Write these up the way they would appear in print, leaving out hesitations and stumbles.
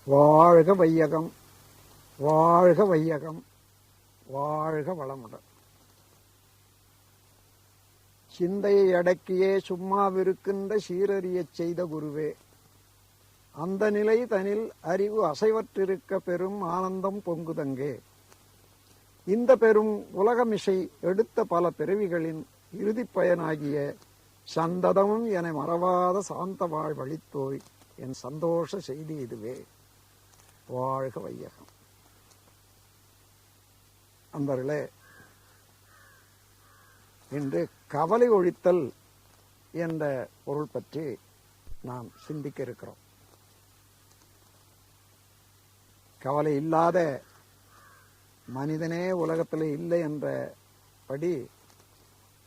வாழ்க வையகம், வாழ்க வையகம், வாழ்க வளமுடன். சிந்தையை அடக்கியே சும்மாவிருக்கின்ற சீரறியச் செய்த குருவே, அந்த நிலை தனில் அறிவு அசைவற்றிருக்க பெரும் ஆனந்தம் பொங்குதங்கே. இந்த பெரும் உலகமிசை எடுத்த பல பிறவிகளின் இறுதிப் பயனாகிய சந்ததமும் என மறவாத சாந்த வாழ்வழித்தோய் என் சந்தோஷ செய்தி இதுவே. வாழ்க வையகம். அன்பர்களே, இன்று கவலை ஒழித்தல் என்ற பொருள் பற்றி நாம் சிந்திக்க இருக்கிறோம். கவலை இல்லாத மனிதனே உலகத்தில் இல்லை என்றபடி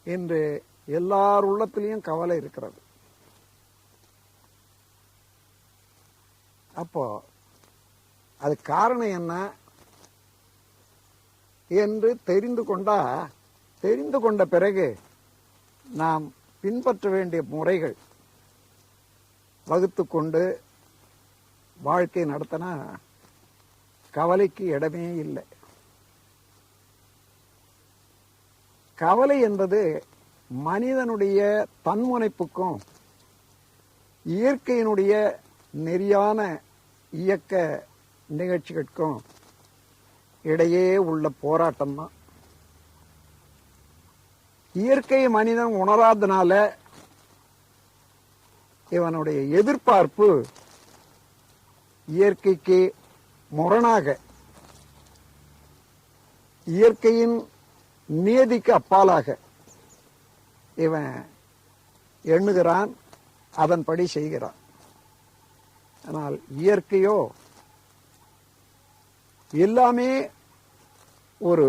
இன்று எல்லார் உள்ளத்திலையும் கவலை இருக்கிறது. அப்போ அது காரணம் என்ன என்று தெரிந்து கொண்ட பிறகு நாம் பின்பற்ற வேண்டிய முறைகள் வகுத்து கொண்டு வாழ்க்கை நடத்தினா கவலைக்கு இடமே இல்லை. கவலை என்பது மனிதனுடைய தன்முனைப்புக்கும் இயற்கையினுடைய நெறியான இயக்க நிகழ்ச்சிகளுக்கும் இடையே உள்ள போராட்டம் தான். இயற்கை மனிதன் உணராதனால இவனுடைய எதிர்பார்ப்பு இயற்கைக்கு முரணாக, இயற்கையின் நியதிக்கு அப்பாலாக இவன் எண்ணுகிறான், அதன்படி செய்கிறான். ஆனால் இயற்கையோ எல்லாமே ஒரு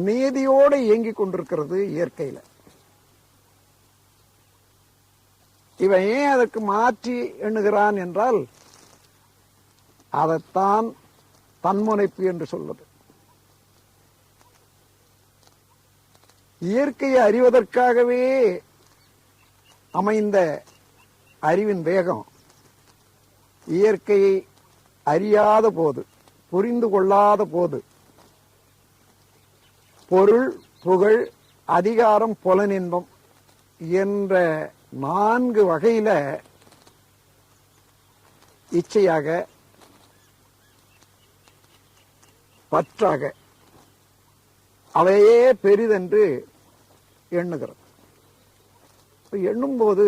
நீதியோடு இயங்கிக் கொண்டிருக்கிறது. இயற்கையில இவன் ஏன் அதற்கு மாற்றி எண்ணுகிறான் என்றால் அதைத்தான் தன்முனைப்பு என்று சொல்வது. இயற்கையை அறிவதற்காகவே அமைந்த அறிவின் வேகம் இயற்கையை அறியாத போது, புரிந்து கொள்ளாத போது, பொருள், புகழ், அதிகாரம், புலனின்பம் என்ற 4 வகையில இச்சையாக, பற்றாக அவையே பெரிதென்று எண்ணுகிறது. எண்ணும்போது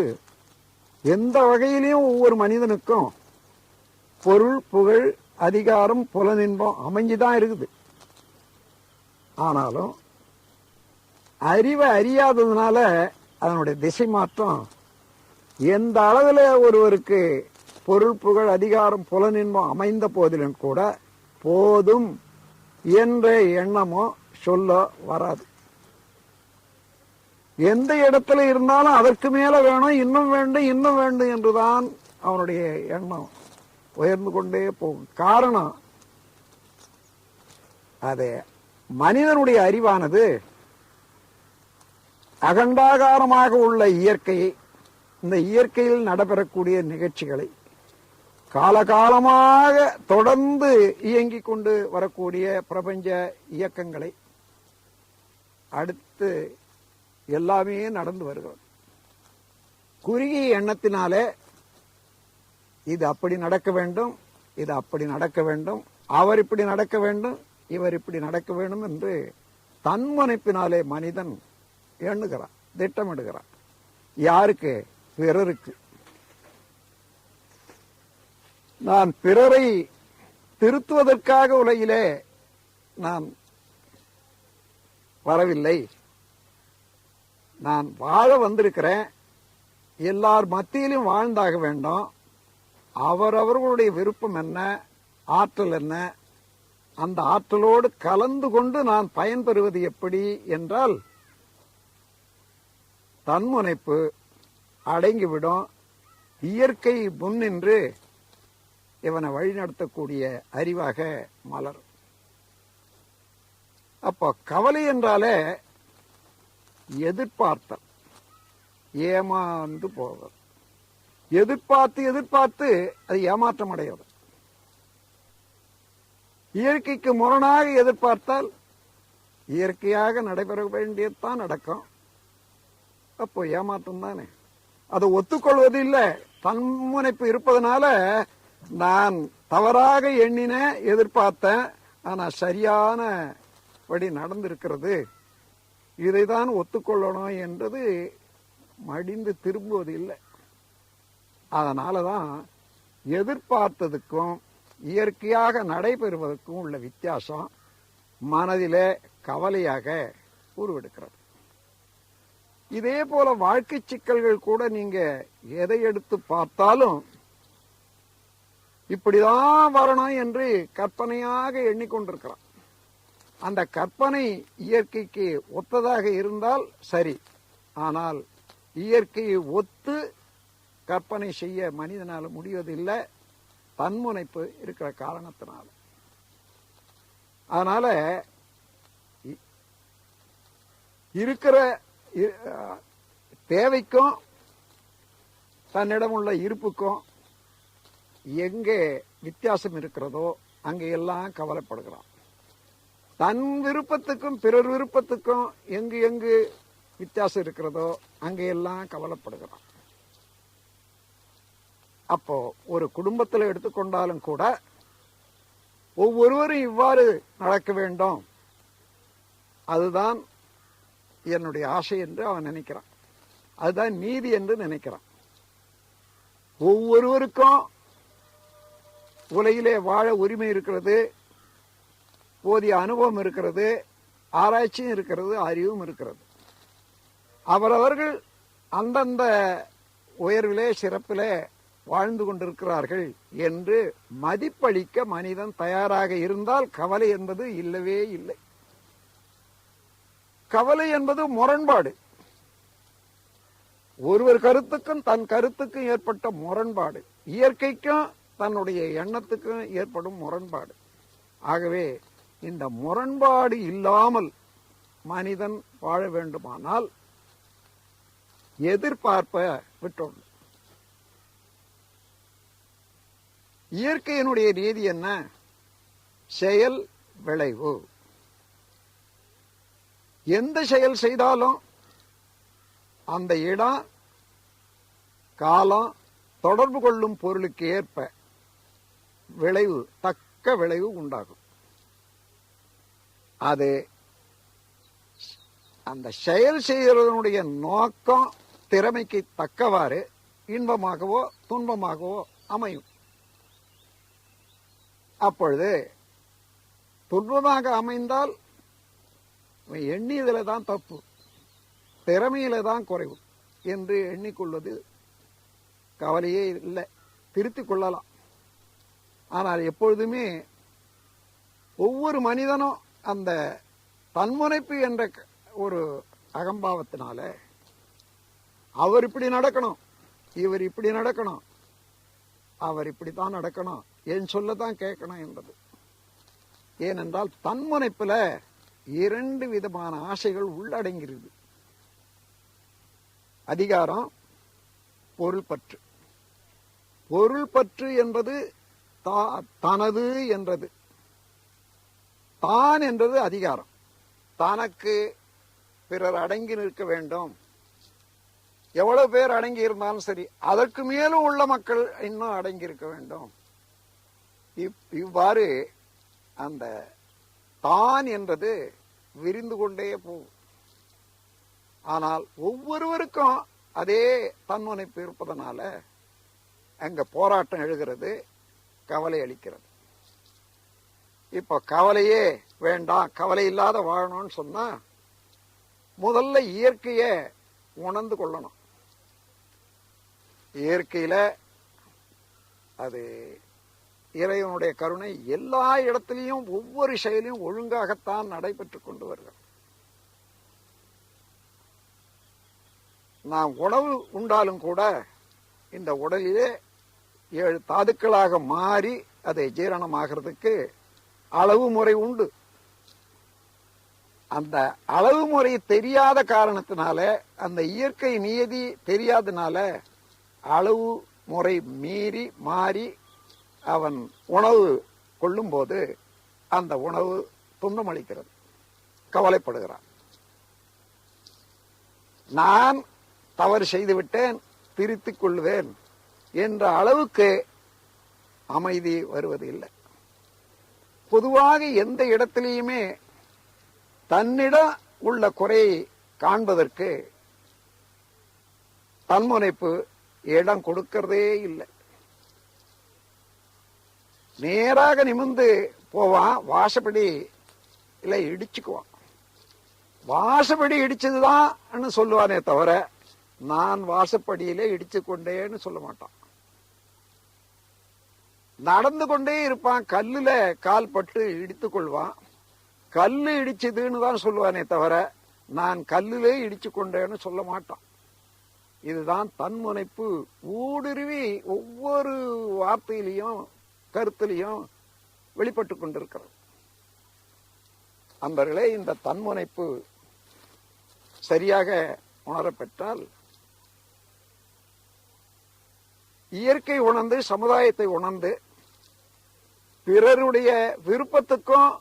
எந்த வகையிலையும் ஒவ்வொரு மனிதனுக்கும் பொருள், புகழ், அதிகாரம், புலனின்பம் அமைஞ்சுதான் இருக்குது. ஆனாலும் அறிவை அறியாததுனால அதனுடைய திசை மாற்றம் எந்த அளவில் ஒருவருக்கு பொருள், புகழ், அதிகாரம், புலனின்பம் அமைந்த போதிலும் கூட போதும் என்ற எண்ணமோ சொல்ல வராது. எந்த இடத்துல இருந்தாலும் அதற்கு மேல வேணும், இன்னும் வேண்டும், இன்னும் வேண்டும் என்றுதான் அவனுடைய எண்ணம் உயர்ந்து கொண்டே போகும். காரணம், அது மனிதனுடைய அறிவானது அகண்டாகாரமாக உள்ள இயற்கையை, இந்த இயற்கையில் நடைபெறக்கூடிய நிகழ்ச்சிகளை, காலகாலமாக தொடர்ந்து இயங்கிக் கொண்டு வரக்கூடிய பிரபஞ்ச இயக்கங்களை அடுத்து எல்லாமே நடந்து வருகிறது. குறுகிய எண்ணத்தினாலே இது அப்படி நடக்க வேண்டும், இது அப்படி நடக்க வேண்டும், அவர் இப்படி நடக்க வேண்டும், இவர் இப்படி நடக்க வேண்டும் என்று தன்முனைப்பினாலே மனிதன் எண்ணுகிறான், திட்டமிடுகிறான். யாருக்கு? பிறருக்கு. நான் பிறரை திருத்துவதற்காக உலகிலே நான் வரவில்லை, நான் வாழ வந்திருக்கிறேன், எல்லார் மத்தியிலும் வாழ்ந்தாக வேண்டும், அவரவர்களுடைய விருப்பம் என்ன, ஆற்றல் என்ன, அந்த ஆற்றலோடு கலந்து கொண்டு நான் பயன்பெறுவது எப்படி என்றால் தன்முனைப்பு அடங்கிவிடும். இயற்கை முன்னின்று இவனை வழிநடத்தக்கூடிய அறிவாக மலரும். அப்போ கவலை என்றாலே எதிர்பார்த்தல், ஏமாந்து போவது. எதிர்பார்த்து அது ஏமாற்றம் அடைகிறது. இயற்கைக்கு முரணாக எதிர்பார்த்தால் இயற்கையாக நடைபெற வேண்டியதுதான் நடக்கும். அப்போ ஏமாற்றம் தானே. அதை ஒத்துக்கொள்வது இல்லை. தன்முனைப்பு இருப்பதனால நான் தவறாக எண்ணின எதிர்பார்த்தேன், ஆனா சரியான படி நடந்திருக்கிறது, இதைதான் ஒத்துக்கொள்ளணும் என்றது மடிந்து திரும்புவது இல்லை. அதனாலதான் எதிர்பார்த்ததுக்கும் இயற்கையாக நடைபெறுவதற்கும் உள்ள வித்தியாசம் மனதிலே கவலையாக உருவெடுக்கிறது. இதே போல வாழ்க்கை சிக்கல்கள் கூட நீங்க எதை எடுத்து பார்த்தாலும் இப்படிதான் வரணும் என்று கற்பனையாக எண்ணிக்கொண்டிருக்கிறான். அந்த கற்பனை இயற்கைக்கு ஒத்ததாக இருந்தால் சரி, ஆனால் இயற்கையை ஒத்து கற்பனை செய்ய மனிதனால முடிவதில்லை, தன்முனைப்பு இருக்கிற காரணத்தினால. அதனால இருக்கிற தேவைக்கும் தன்னிடம் உள்ள இருப்புக்கும் எங்கே வித்தியாசம் இருக்கிறதோ அங்கே எல்லாம் கவலைப்படுகிறான். தன் விருப்பத்துக்கும் பிறர் விருப்பத்துக்கும் எங்கு எங்கு வித்தியாசம் இருக்கிறதோ அங்கே எல்லாம் கவலைப்படுகிறான். அப்போ ஒரு குடும்பத்தில் எடுத்துக்கொண்டாலும் கூட ஒவ்வொருவரும் இவ்வாறு நடக்க வேண்டும், அதுதான் என்னுடைய ஆசை என்று அவன் நினைக்கிறான். அதுதான் நீதி என்று நினைக்கிறான். ஒவ்வொருவருக்கும் உலகிலே வாழ உரிமை இருக்கிறது, போதிய அனுபவம் இருக்கிறது, ஆராய்ச்சியும் இருக்கிறது, அறிவும் இருக்கிறது. அவரவர்கள் அந்தந்த உயர்விலே சிறப்பிலே வாழ்ந்து கொண்டிருக்கிறார்கள் என்று மதிப்பளிக்க மனிதன் தயாராக இருந்தால் கவலை என்பது இல்லவே இல்லை. கவலை என்பது முரண்பாடு. ஒருவர் கருத்துக்கும் தன் கருத்துக்கும் ஏற்பட்ட முரண்பாடு, இயற்கைக்கும் தன்னுடைய எண்ணத்துக்கும் ஏற்படும் முரண்பாடு. ஆகவே இந்த முரண்பாடு இல்லாமல் மனிதன் வாழ வேண்டுமானால் எதிர்பார்ப்ப விட்டோம். இயற்கையினுடைய நீதி என்ன? செயல் விளைவு. எந்த செயல் செய்தாலும் அந்த இடம் காலம் தொடர்பு கொள்ளும் பொருளுக்கு ஏற்ப விளைவு, தக்க விளைவு உண்டாகும். அது அந்த செயல் செய்கிறதனுடைய நோக்கம் திறமைக்கு தக்கவாறு இன்பமாகவோ துன்பமாகவோ அமையும். அப்பொழுது துன்பமாக அமைந்தால் எண்ணியதில் தான் தப்பு, திறமையில தான் குறைவு என்று எண்ணிக்கொள்வது கவலையே இல்லை, திருத்திக் கொள்ளலாம். ஆனால் எப்பொழுதுமே ஒவ்வொரு மனிதனும் அந்த தன்முனைப்பு என்ற ஒரு அகம்பாவத்தினால அவர் இப்படி நடக்கணும், இவர் இப்படி நடக்கணும், அவர் இப்படித்தான் நடக்கணும், என் சொல்லத்தான் கேட்கணும் என்பது. ஏனென்றால் தன்முனைப்புல இரண்டு விதமான ஆசைகள் உள்ளடங்கிறது. அதிகாரம், பொருள் பற்று. பொருள் பற்று என்பது தனது என்றது, தான் என்றது அதிகாரம். தனக்கு பிறர் அடங்கி நிற்க வேண்டும், எவ்வளவு பேர் அடங்கி இருந்தாலும் சரி, அதற்கு மேலும் உள்ள மக்கள் இன்னும் அடங்கி இருக்க வேண்டும். இவ்வாறு அந்த தான் என்றது விரிந்து கொண்டே போகும். ஆனால் ஒவ்வொருவருக்கும் அதே தன்முனைப்பு இருப்பதனால அங்க போராட்டம் எழுகிறது, கவலை அளிக்கிறது. இப்ப கவலையே வேண்டாம், கவலை இல்லாத வாழணும்னு சொன்னா முதல்ல இயற்கைய உணர்ந்து கொள்ளணும். இயற்கையில அது இறைவனுடைய கருணை எல்லா இடத்திலையும் ஒவ்வொரு செயலையும் ஒழுங்காகத்தான் நடைபெற்றுக் கொண்டு வருகிறது. நாம் உணவு உண்டாலும் கூட இந்த உடலிலே 7 தாதுக்களாக மாறி அதை ஜீரணமாகிறதுக்கு அளவு முறை உண்டு. அந்த அளவு முறை தெரியாத காரணத்தினால, அந்த இயற்கை நியதி தெரியாதனால அளவு முறை மீறி மாறி அவன் உணவு கொள்ளும் போது அந்த உணவு துன்பமளிக்கிறது, கவலைப்படுகிறான். நான் தவறு செய்துவிட்டேன், திருத்திக் கொள்வேன் என்ற அளவுக்கு அமைதி வருவது இல்லை. பொதுவாக எந்த இடத்திலேயுமே தன்னிடம் உள்ள குறையை காண்பதற்கு தன்முனைப்பு இடம் கொடுக்கிறதே இல்லை. நேராக நிமிர்ந்து போவான், வாசப்படி இல்லை இடிச்சுக்குவான். வாசப்படி இடிச்சதுதான் சொல்லுவானே தவிர நான் வாசப்படியில இடிச்சு கொண்டேன்னு சொல்ல மாட்டான். நடந்து கொண்டே இருப்பான், கல்லுல கால் பட்டு இடித்துக் கொள்வான். கல்லு இடிச்சதுன்னு தான் சொல்லுவானே தவிர நான் கல்லுலே இடிச்சு கொண்டேன்னு சொல்ல மாட்டான். இதுதான் தன்முனைப்பு ஊடுருவி ஒவ்வொரு வார்த்தையிலையும் கருத்திலையும் வெளிப்பட்டு கொண்டிருக்கிறது. அன்பர்களே, இந்த தன்முனைப்பு சரியாக உணரப்பெற்றால் இயற்கை உணர்ந்து, சமுதாயத்தை உணர்ந்து, பிறருடைய விருப்பத்துக்கும்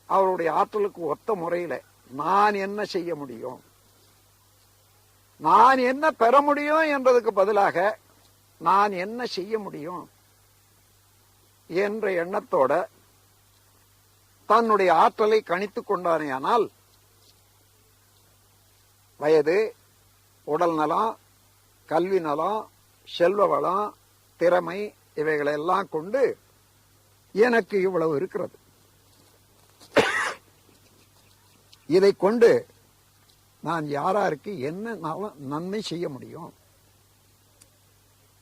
அவருடைய ஆற்றலுக்கு ஒத்த முறையில நான் என்ன செய்ய முடியும், நான் என்ன பெற முடியும் என்றதுக்கு பதிலாக நான் என்ன செய்ய முடியும் என்ற எண்ணத்தோட தன்னுடைய ஆற்றலை கணித்துக் கொண்டானேயானால் வயது, உடல் நலம், கல்வி நலம், செல்வ வளம், திறமை இவைகளெல்லாம் கொண்டு எனக்கு இவ்வளவு இருக்கிறது, இதை கொண்டு நான் யாராருக்கு என்ன நன்மை செய்ய முடியும்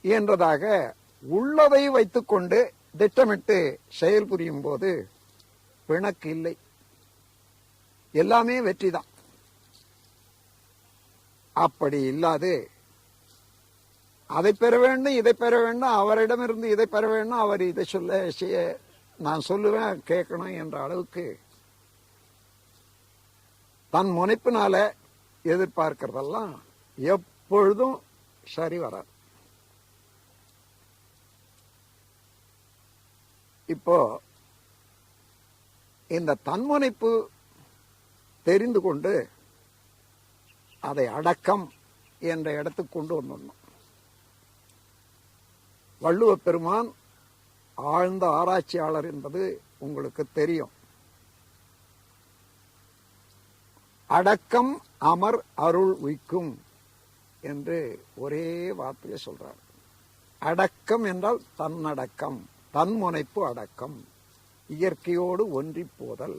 என்றதாக உள்ளதை வைத்துக் கொண்டு திட்டமிட்டு செயல்புரியும் போது பிணக்கு இல்லை, எல்லாமே வெற்றிதான். அப்படி இல்லாது அதை பெற வேண்டும், இதை பெற வேண்டும், அவரிடமிருந்து இதை பெற வேண்டும், அவர் இதை செய்ய நான் சொல்லுவேன் கேட்கணும் என்ற அளவுக்கு தன் முனைப்பினால எதிர்பார்க்கிறதெல்லாம் எப்பொழுதும் சரி வராது. இப்போ இந்த தன்முனைப்பு தெரிந்து கொண்டு அதை அடக்கம் என்ற இடத்துக்கு கொண்டு வந்துடணும். வள்ளுவ பெருமான் ஆழ்ந்த ஆராய்ச்சியாளர் என்பது உங்களுக்கு தெரியும். அடக்கம் அமர் அருள் உய்க்கும் என்று ஒரே வார்த்தையை சொல்றார். அடக்கம் என்றால் தன்னடக்கம், தன்முனைப்பு அடக்கம், இயற்கையோடு ஒன்றி போதல்.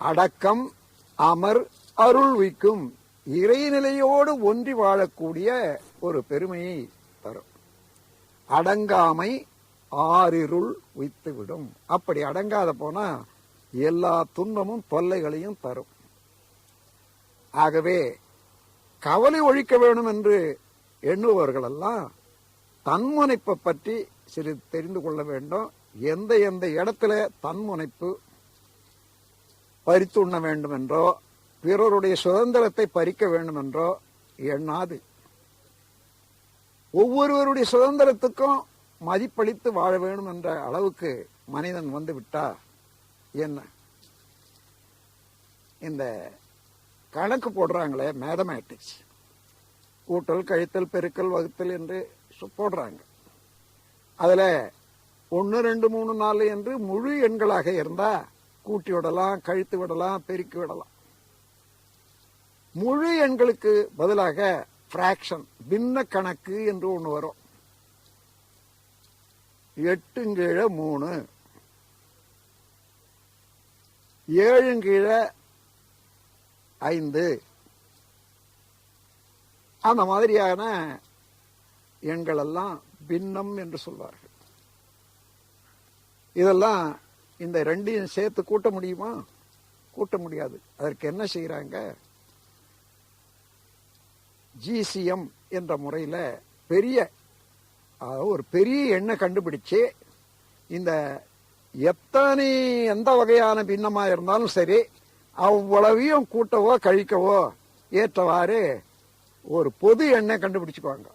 அடக்கம் அமர் அருள் உய்க்கும், இறைநிலையோடு ஒன்றி வாழக்கூடிய ஒரு பெருமையை தரும். அடங்காமை ஆறிருள் உய்த்துவிடும். அப்படி அடங்காத போனா எல்லா துன்பமும் தொல்லைகளையும் தரும். ஆகவே கவலை ஒழிக்க வேண்டும் என்று எண்ணுபவர்களெல்லாம் தன்முனைப்பை பற்றி சிறிது தெரிந்து கொள்ள வேண்டும். எந்த எந்த இடத்துல தன்முனைப்பு பறித்துண்ண வேண்டும் என்றோ, பிறருடைய சுதந்திரத்தை பறிக்க வேண்டும் என்றோ எண்ணாது ஒவ்வொருவருடைய சுதந்திரத்துக்கும் மதிப்பளித்து வாழ வேண்டும் என்ற அளவுக்கு மனிதன் வந்து விட்டா என்ன, இந்த கணக்கு போடுறாங்களே மேத்தமேட்டிக்ஸ், கூட்டல் கழித்தல் பெருக்கல் வகுத்தல் என்று போடுறாங்க. அதுல 1 2 3 4 என்று முழு எண்களாக இருந்தா கூட்டி விடலாம், கழித்து விடலாம், பெருக்கி விடலாம். முழு எண்களுக்கு பதிலாக பிராக்ஷன், பின்ன கணக்கு என்று ஒண்ணு வரும். 8 கீழே 3, 7 கீழே 5, அந்த மாதிரியான எண்கள் எல்லாம் பின்னம் என்று சொல்வார்கள். இதெல்லாம் இந்த ரெண்டையும் சேர்த்து கூட்ட முடியுமா? கூட்ட முடியாது. அதற்கு என்ன செய்யறாங்க? ஜிசிஎம் என்ற முறையில பெரிய ஒரு பெரிய எண்ணை கண்டுபிடிச்சு இந்த எந்த வகையான பின்னமா இருந்தாலும் சரி அவ்வளவையும் கூட்டவோ கழிக்கவோ ஏற்றவாறு ஒரு பொது எண்ணை கண்டுபிடிச்சுக்குவாங்க.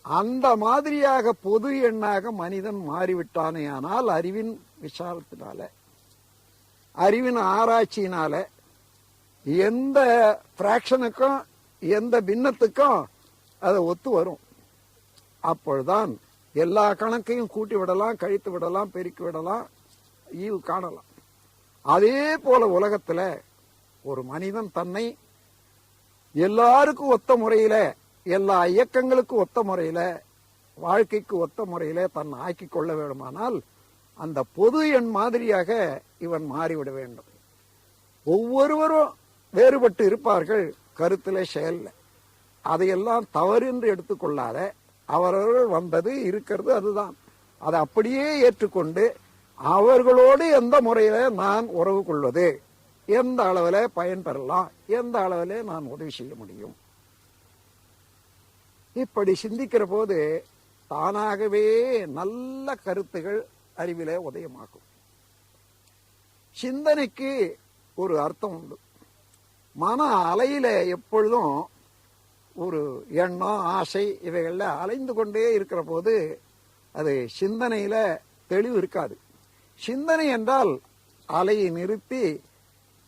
அந்த மாதிரியாக பொது எண்ணாக மனிதன் மாறிவிட்டானே. ஆனால் அறிவின் விசாலத்தினால, அறிவின் ஆராய்ச்சியினால எந்த பிராக்ஷனுக்கும் எந்த பின்னத்துக்கும் அதை ஒத்து வரும். அப்பொழுதுதான் எல்லா கணக்கையும் கூட்டி விடலாம், கழித்து விடலாம், பெருக்கி விடலாம், ஈவு காணலாம். அதே போல உலகத்துல ஒரு மனிதன் தன்னை எல்லாருக்கும் ஒத்த முறையில, எல்லா இயக்கங்களுக்கும் ஒத்த முறையில, வாழ்க்கைக்கு ஒத்த முறையில தன்னை ஆக்கி கொள்ள வேண்டுமானால் அந்த பொது எண் மாதிரியாக இவன் மாறிவிட வேண்டும். ஒவ்வொருவரும் வேறுபட்டு இருப்பார்கள் கருத்துல, செயல்ல. அதையெல்லாம் தவறு என்று எடுத்துக்கொள்ளாத, அவரவர்கள் வந்தது இருக்கிறது அதுதான், அதை அப்படியே ஏற்றுக்கொண்டு அவர்களோடு எந்த முறையில நான் உறவு கொள்வது, எந்த அளவில் பயன் பெறலாம், எந்த அளவில் நான் உதவி செய்ய முடியும், இப்படி சிந்திக்கிற போது தானாகவே நல்ல கருத்துகள் அறிவிலே உதயமாகும். சிந்தனைக்கு ஒரு அர்த்தம் உண்டு. மன அலையில எப்பொழுதும் ஒரு எண்ணம், ஆசை இவைகள்ல அலைந்து கொண்டே இருக்கிற போது அது சிந்தனையில தெளிவு இருக்காது. சிந்தனை என்றால் அலையை நிறுத்தி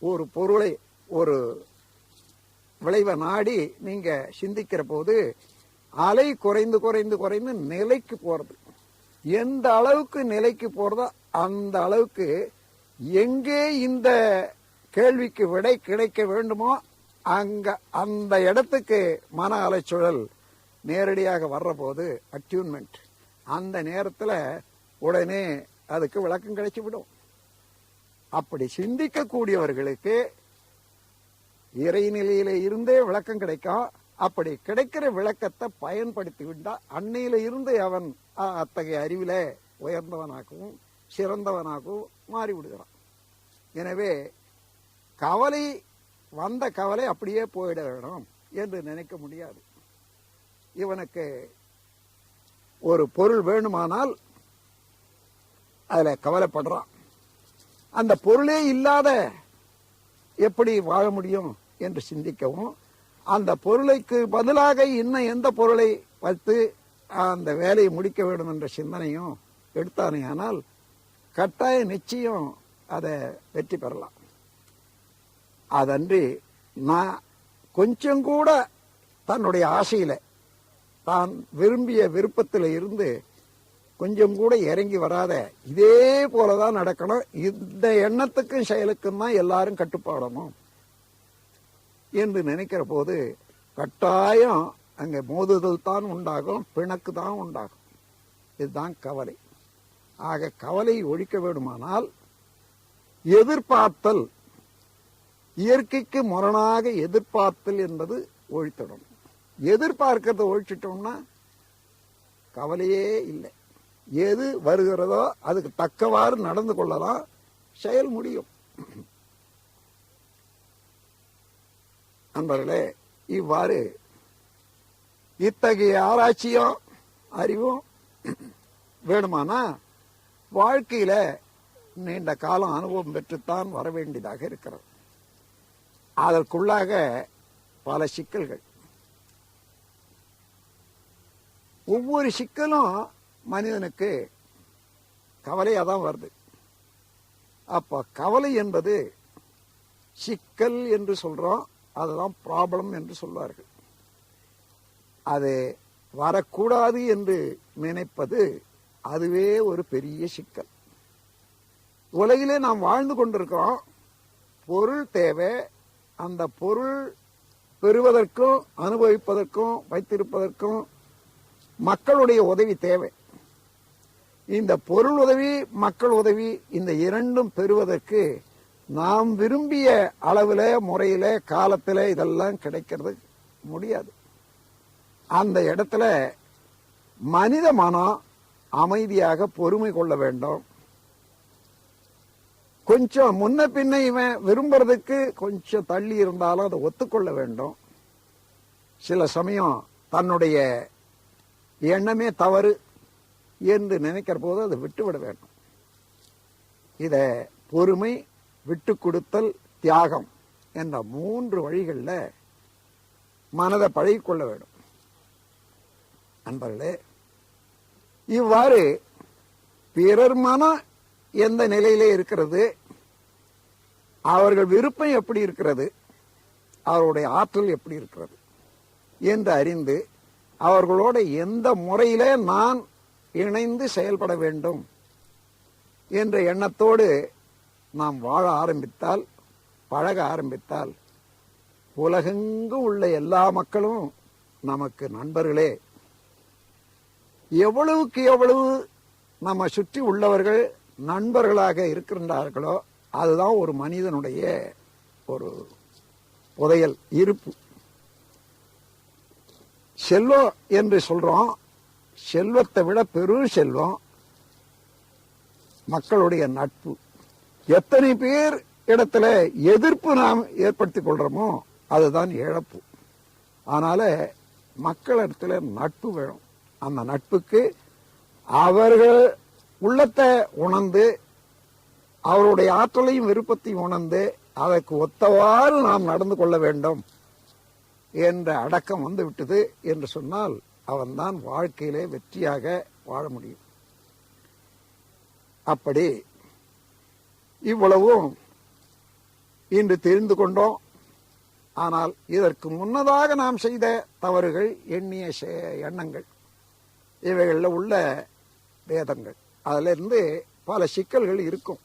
ஒரு பொருளை, ஒரு விளைவை நாடி நீங்க சிந்திக்கிற போது அலை குறைந்து குறைந்து குறைந்து நிலைக்கு போறது. எந்த அளவுக்கு நிலைக்கு போறதோ அந்த அளவுக்கு எங்கே இந்த கேள்விக்கு விடை கிடைக்க வேண்டுமோ அங்க அந்த இடத்துக்கு மன அலைச்சூழல் நேரடியாக வர்ற போது அட்யூன்மெண்ட், அந்த நேரத்துல உடனே அதுக்கு விளக்கம் கிடைச்சு விடும். அப்படி சிந்திக்க கூடியவர்களுக்கு இறைநிலையில இருந்தே விளக்கம் கிடைக்கும். அப்படி கிடைக்கிற விளக்கத்தை பயன்படுத்தி விட்டா அன்னையில இருந்து அவன் அத்தகைய அறிவில உயர்ந்தவனாகவும் சிறந்தவனாகவும் மாறிவிடுகிறான். எனவே கவலை, வந்த கவலை அப்படியே போயிட வேணும் என்று நினைக்க முடியாது. இவனுக்கு ஒரு பொருள் வேணுமானால் அதுல கவலைப்படுறான். அந்த பொருளே இல்லாத எப்படி வாழ முடியும் என்று சிந்திக்கவும், அந்த பொருளைக்கு பதிலாக இன்னும் எந்த பொருளை வைத்து அந்த வேலையை முடிக்க வேண்டும் என்ற சிந்தனையும் எடுத்தானே ஆனால் கட்டாய நிச்சயம் அதை வெற்றி பெறலாம். அதன்றி நான் கொஞ்சம் கூட தன்னுடைய ஆசையில, தான் விரும்பிய விருப்பத்தில் இருந்து கொஞ்சம் கூட இறங்கி வராத, இதே போலதான் நடக்கணும், இந்த எண்ணத்துக்கும் செயலுக்கும் தான் எல்லாரும் கட்டுப்பாடணும் என்று நினைக்கிற போது கட்டாயம் அங்க மோதுதல் தான் உண்டாகும், பிணக்கு தான் உண்டாகும். இதுதான் கவலை. ஆக கவலை ஒழிக்க வேண்டுமானால் எதிர்பார்த்தல், இயற்கைக்கு முரணாக எதிர்பார்த்தல் என்பது ஒழித்திடும். எதிர்பார்க்கிறத ஒழிச்சிட்டோம்னா கவலையே இல்லை. எது வருகிறதோ அதுக்கு தக்கவாறு நடந்து கொள்ளலாம், செயல் முடியும். நண்பர்களே, இவ்வாறு இத்தகைய ஆராய்ச்சியும் அறிவும் வேணுமானா வாழ்க்கையில நீண்ட காலம் அனுபவம் பெற்றுத்தான் வர வேண்டியதாக இருக்கிறது. அதற்குள்ளாக பல சிக்கல்கள். ஒவ்வொரு சிக்கலும் மனிதனுக்கு கவலையாதான் வருது. அப்ப கவலை என்பது சிக்கல் என்று சொல்றோம், அதுதான் ப்ராப்ளம் என்று சொல்வார்கள். அது வரக்கூடாது என்று நினைப்பது அதுவே ஒரு பெரிய சிக்கல். உலகிலே நாம் வாழ்ந்து கொண்டிருக்கிறோம். பொருள் தேவை. அந்த பொருள் பெறுவதற்கும் அனுபவிப்பதற்கும் வைத்திருப்பதற்கும் மக்களுடைய உதவி தேவை. இந்த பொருள் உதவி, மக்கள் உதவி, இந்த இரண்டும் பெறுவதற்கு நாம் விரும்பிய அளவுல, முறையில, காலத்துல இதெல்லாம் கிடைக்கிறது முடியாது. அந்த இடத்துல மனித மனம் அமைதியாக பொறுமை கொள்ள வேண்டும். கொஞ்சம் முன்ன பின்ன இவன் விரும்புறதுக்கு கொஞ்சம் தள்ளி இருந்தாலும் அதை ஒத்துக்கொள்ள வேண்டும். சில சமயம் தன்னுடைய எண்ணமே தவறு என்று நினைக்கிற போது அதை விட்டுவிட வேண்டும். இத பொறுமை, விட்டு கொடுத்தல், தியாகம் என்ற 3 வழிகளில் மனதை பழகிக்கொள்ள வேண்டும். நண்பர்களே, இவ்வாறு பிறர் மனம் எந்த நிலையிலே இருக்கிறது, அவர்கள் விருப்பம் எப்படி இருக்கிறது, அவருடைய ஆற்றல் எப்படி இருக்கிறது என்று அறிந்து அவர்களோட எந்த முறையிலே நான் இணைந்து செயல்பட வேண்டும் என்ற எண்ணத்தோடு நாம் வாழ ஆரம்பித்தால், பழக ஆரம்பித்தால், உலகெங்கும் உள்ள எல்லா மக்களும் நமக்கு நண்பர்களே. எவ்வளவுக்கு எவ்வளவு நம்ம சுற்றி உள்ளவர்கள் நண்பர்களாக இருக்கின்றார்களோ அதுதான் ஒரு மனிதனுடைய ஒரு புதையல் இருப்பு. செல்வம் என்று சொல்றோம், செல்வத்தை விட பெரும் செல்வம் மக்களுடைய நட்பு. எத்தனை பேர் இடத்துல எதிர்ப்பு நாம் ஏற்படுத்திக் கொள்றோமோ அதுதான் இழப்பு. அதனால மக்களிடத்துல நட்பு வேணும். அந்த நட்புக்கு அவர்கள் உள்ளத்தை உணர்ந்து, அவருடைய ஆற்றலையும் விருப்பத்தையும் உணர்ந்து, அதற்கு ஒத்தவாறு நாம் நடந்து கொள்ள வேண்டும் என்ற அடக்கம் வந்து விட்டது என்று சொன்னால் அவன்தான் வாழ்க்கையிலே வெற்றியாக வாழ முடியும். அப்படி இவ்வளவும் இன்று தெரிந்து கொண்டோம். ஆனால் இதற்கு முன்னதாக நாம் செய்த தவறுகள், எண்ணிய எண்ணங்கள், இவைகளில் உள்ள வேதங்கள், அதுல இருந்து பல சிக்கல்கள் இருக்கும்.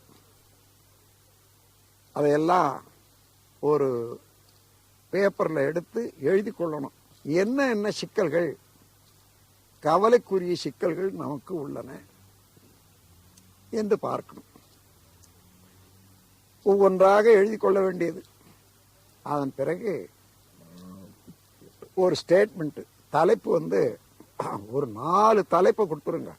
அதையெல்லாம் ஒரு பேப்பர்ல எடுத்து எழுதி கொள்ளணும். என்ன சிக்கல்கள், கவலைக்குரிய சிக்கல்கள் நமக்கு உள்ளன என்று பார்க்கணும். ஒவ்வொன்றாக எழுதி கொள்ள வேண்டியது. அதன் பிறகு ஒரு ஸ்டேட்மெண்ட், தலைப்பு ஒரு 4 தலைப்பை கொடுத்துருங்க.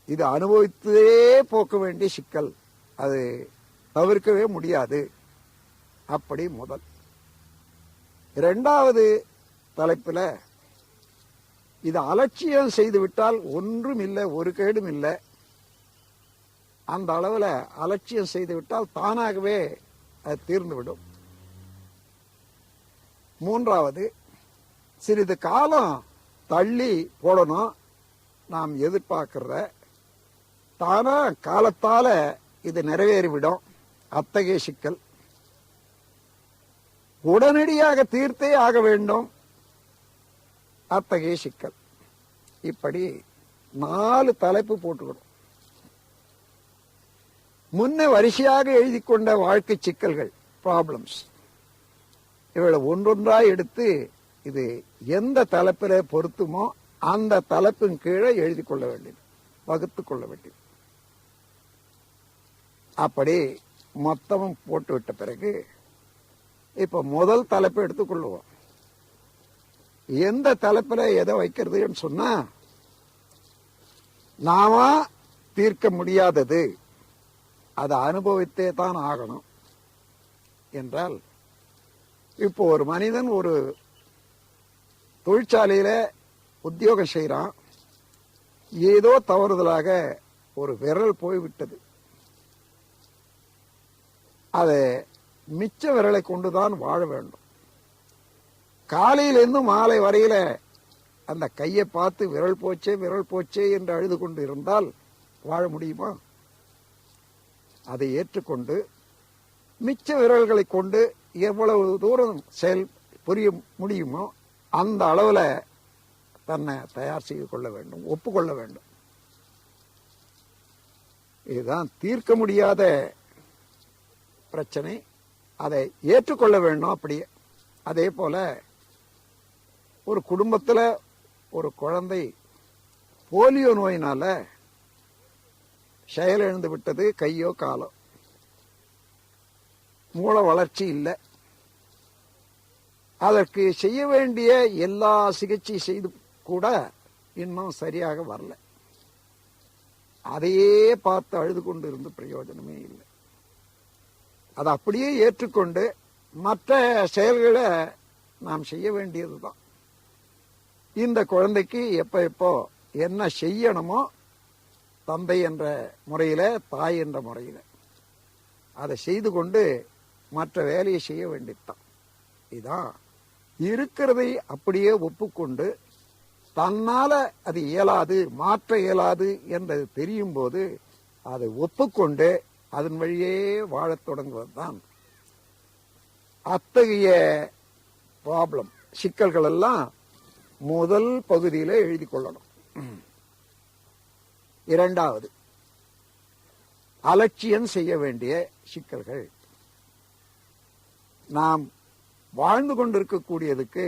இது அனுபவித்தே போக்க வேண்டிய சிக்கல், அது தவிர்க்கவே முடியாது. அப்படி முதல். 2வது தலைப்புல இது அலட்சியம் செய்து விட்டால் ஒன்றும் இல்லை, ஒரு கேடும் இல்லை. அந்த அளவுல அலட்சியம் செய்து விட்டால் தானாகவே அது தீர்ந்துவிடும். 3வது, சிறிது காலம் தள்ளி போடணும். நாம் எதிர்பார்க்கிறத தானா காலத்தால இது நிறைவேறிவிடும். அத்தகைய சிக்கல் உடனடியாக தீர்த்தே ஆக வேண்டும். அத்தகைய சிக்கல். இப்படி 4 தலைப்பு போட்டுக்கணும். முன்ன வரிசையாக எழுதி கொண்ட வாழ்க்கை சிக்கல்கள், ப்ராப்ளம்ஸ், இவளை ஒன்றொன்றாய் எடுத்து இது எந்த தலைப்பில பொருத்துமோ அந்த தலைப்பின் கீழே எழுதி கொள்ள வேண்டியது, வகுத்து கொள்ள வேண்டியது. அப்படி மொத்தமும் போட்டுவிட்ட பிறகு இப்ப முதல் தலைப்பை எடுத்துக்கொள்ளுவோம். எந்த தலைப்பில எதை வைக்கிறதுன்னு சொன்னா, நாம தீர்க்க முடியாதது, அதை அனுபவித்தே தான் ஆகணும் என்றால், இப்போ ஒரு மனிதன் ஒரு தொழிற்சாலையில உத்தியோகம் செய்யறான். ஏதோ தவறுதலாக ஒரு விரல் போய்விட்டது. அதை மிச்ச விரலை கொண்டுதான் வாழ வேண்டும். காலையிலிருந்து மாலை வரையில அந்த கையை பார்த்து விரல் போச்சே என்று அழுது கொண்டு இருந்தால் வாழ முடியுமா? அதை ஏற்றுக்கொண்டு மிச்ச விரல்களை கொண்டு எவ்வளவு தூரம் செயல் புரிய முடியுமோ அந்த அளவுல தன்னை தயார் செய்து கொள்ள வேண்டும், ஒப்புக்கொள்ள வேண்டும். இதுதான் தீர்க்க முடியாத பிரச்சனை. அதை ஏற்றுக்கொள்ள வேண்டும். அப்படியே அதே போல ஒரு குடும்பத்துல ஒரு குழந்தை போலியோ நோயினால செயலிழந்து விட்டது, கையோ காலோ, மூளை வளர்ச்சி இல்லை. அதற்கு செய்ய வேண்டிய எல்லா சிகிச்சை செய்து கூட இன்னும் சரியாக வரல. அதையே பார்த்து அழுது கொண்டு இருந்து பிரயோஜனமே இல்லை. அதை அப்படியே ஏற்றுக்கொண்டு மற்ற செயல்களை நாம் செய்ய வேண்டியதுதான். இந்த குழந்தைக்கு எப்போ என்ன செய்யணுமோ, தந்தை என்ற முறையில, தாய் என்ற முறையில அதை செய்து கொண்டு மற்ற வேலையை செய்ய வேண்டியதுதான். இதுதான் இருக்கிறதை அப்படியே ஒப்புக்கொண்டு தன்னால அது இயலாது, மாற்ற இயலாது என்றது தெரியும் போது அதை ஒப்புக்கொண்டு அதன் வழியே வாழத் தொடங்குவதுதான் அத்தகைய ப்ராப்ளம், சிக்கல்கள் எல்லாம் முதல் பகுதியில எழுதி கொள்ளணும். இரண்டாவது, அலட்சியம் செய்ய வேண்டிய சிக்கல்கள். நாம் வாழ்ந்து கொண்டிருக்கக்கூடியதுக்கு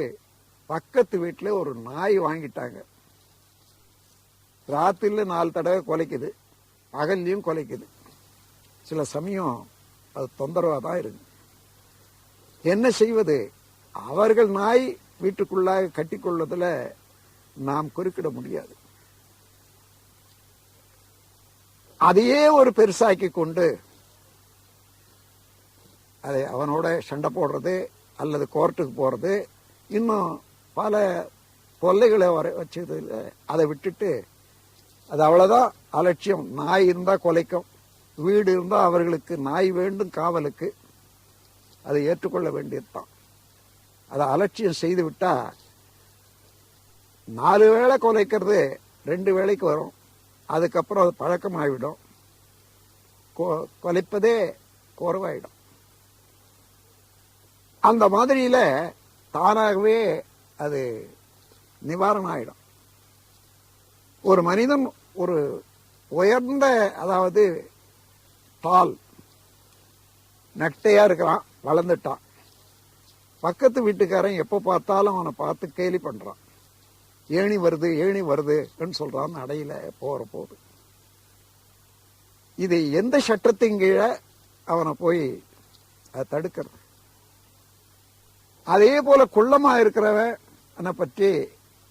பக்கத்து வீட்டுல ஒரு நாய் வாங்கிட்டாங்க. ராத்திரில 4 தடவை குலைக்குது, பகல்லையும் குலைக்குது. சில சமயம் அது தொந்தரவா தான் இருக்கு. என்ன செய்வது? அவர்கள் நாய் வீட்டுக்குள்ளாக கட்டிக்கொள்வதில் நாம் குறுக்கிட முடியாது. அதையே ஒரு பெருசாக்கி கொண்டு அதை அவனோட சண்டை போடுறது அல்லது கோர்ட்டுக்கு போறது, இன்னும் பல தொல்லைகளை வச்சது. அதை விட்டுட்டு அது அவ்வளவுதான் அலட்சியம். நாய் இருந்தா கொலைக்கும், வீடு இருந்தா அவர்களுக்கு நாய் வேண்டும் காவலுக்கு, அதை ஏற்றுக்கொள்ள வேண்டியதுதான். அதை அலட்சியம் செய்து விட்டா 4 வேளை கொலைக்கிறது 2 வேளைக்கு வரும். அதுக்கப்புறம் அது பழக்கமாகிவிடும், கொலைப்பதே குறைவாயிடும். அந்த மாதிரியில தானாகவே அது நிவாரணம் ஆயிடும். ஒரு மனிதன் ஒரு உயர்ந்த, அதாவது டால் நெட்டையா இருக்கிறான், வளர்ந்துட்டான். பக்கத்து வீட்டுக்காரன் எப்ப பார்த்தாலும் அவனை பார்த்து கேலி பண்றான். ஏணி வருது ஏணி வருதுன்னு சொல்றான் அடையில போற போது. இது எந்த சட்டத்தின் கீழே அவனை போய் அதை தடுக்கிறது? அதே போல குள்ளமா இருக்கிறவனை பற்றி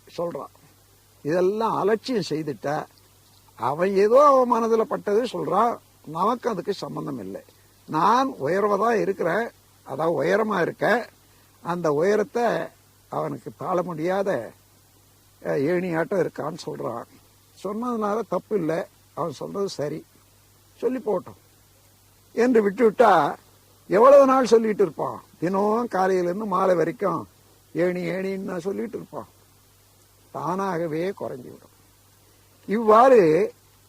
சொல்றான். இதெல்லாம் அலட்சியம் செய்துட்ட அவன் ஏதோ அவன் மனதில் பட்டது சொல்றான், நமக்கு அதுக்கு சம்பந்தம் இல்லை. நான் உயர்வதா இருக்கிறேன், அதாவது உயரமா இருக்க, அந்த உயரத்தை அவனுக்கு தாழ முடியாத ஏணியாட்டம் இருக்கான்னு சொல்றான். சொன்னதுனால தப்பு இல்லை, அவன் சொல்றது சரி, சொல்லி போட்டோம் என்று விட்டுவிட்டா எவ்வளவு நாள் சொல்லிட்டு இருப்பான்? தினம் காலையிலிருந்து மாலை வரைக்கும் ஏணி ஏணின்னு சொல்லிட்டு இருப்பான். தானாகவே குறைஞ்சி விடும். இவ்வாறு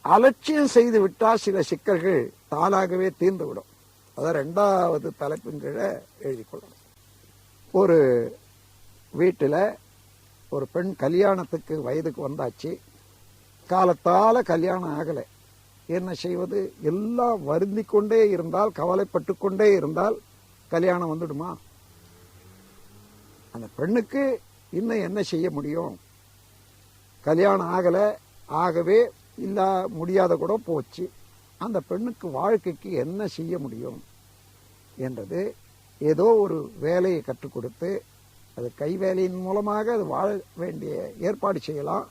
அலட்சியம் செய்து விட்டால் சில சிக்கல்கள் தானாகவே தீர்ந்து விடும். அதான் 2வது தலைப்பின் கீழே எழுதி கொள்ளணும். ஒரு வீட்டில் ஒரு பெண் கல்யாணத்துக்கு வயதுக்கு வந்தாச்சு, காலத்தால கல்யாணம் ஆகலை. என்ன செய்வது? எல்லாம் வருந்தி கொண்டே இருந்தால், கவலைப்பட்டு கொண்டே இருந்தால் கல்யாணம் வந்துடுமா? அந்த பெண்ணுக்கு இன்னும் என்ன செய்ய முடியும்? கல்யாணம் ஆகலை, ஆகவே இல்ல முடியாத கூட போச்சு. அந்த பெண்ணுக்கு வாழ்க்கைக்கு என்ன செய்ய முடியும் என்றது ஏதோ ஒரு வேலையை கற்றுக் கொடுத்து அது கை வேலையின் மூலமாக அது வாழ வேண்டிய ஏற்பாடு செய்யலாம்.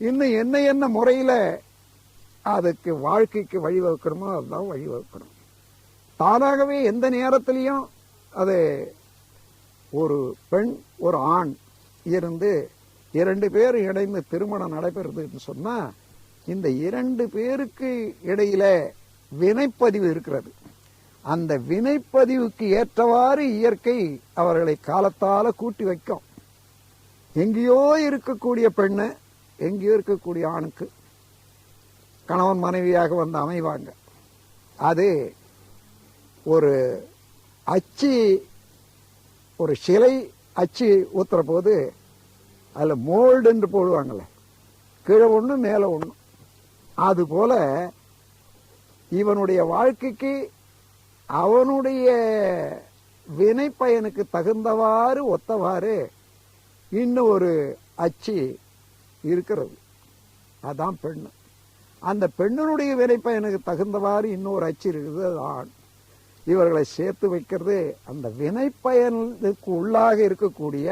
இன்னும் என்ன என்ன முறையில் அதுக்கு வாழ்க்கைக்கு வழிவகுக்கணுமோ அதுதான் வழிவகுக்கணும். தானாகவே எந்த நேரத்திலையும் அது ஒரு பெண் ஒரு ஆண் இருந்து 2 பேர் இணைந்து திருமணம் நடைபெறுதுன்னு சொன்னா இந்த 2 பேருக்கு இடையில வினைப்பதிவு இருக்கிறது. அந்த வினைப்பதிவுக்கு ஏற்றவாறு இயற்கை அவர்களை காலத்தால கூட்டி வைக்கும். எங்கேயோ இருக்கக்கூடிய பெண்ணு எங்கேயோ இருக்கக்கூடிய ஆணுக்கு கணவன் மனைவியாக வந்து அமைவாங்க. அது ஒரு அச்சு, ஒரு சிலை அச்சு ஊத்துற போது அதுல மோல்டு என்று போடுவாங்கல்ல, கீழே ஒண்ணு மேல ஒண்ணு. அது போல இவனுடைய வாழ்க்கைக்கு அவனுடைய வினை பயனுக்கு தகுந்தவாறு ஒத்தவாறு இன்னும் ஒரு அச்சு இருக்கிறது. அதான் பெண்ணு. அந்த பெண்ணுடைய வினை பயனுக்கு தகுந்தவாறு இன்னொரு அச்சு இருக்குது, அது ஆண். இவர்களை சேர்த்து வைக்கிறது அந்த வினை பயனுக்கு உள்ளாக இருக்கக்கூடிய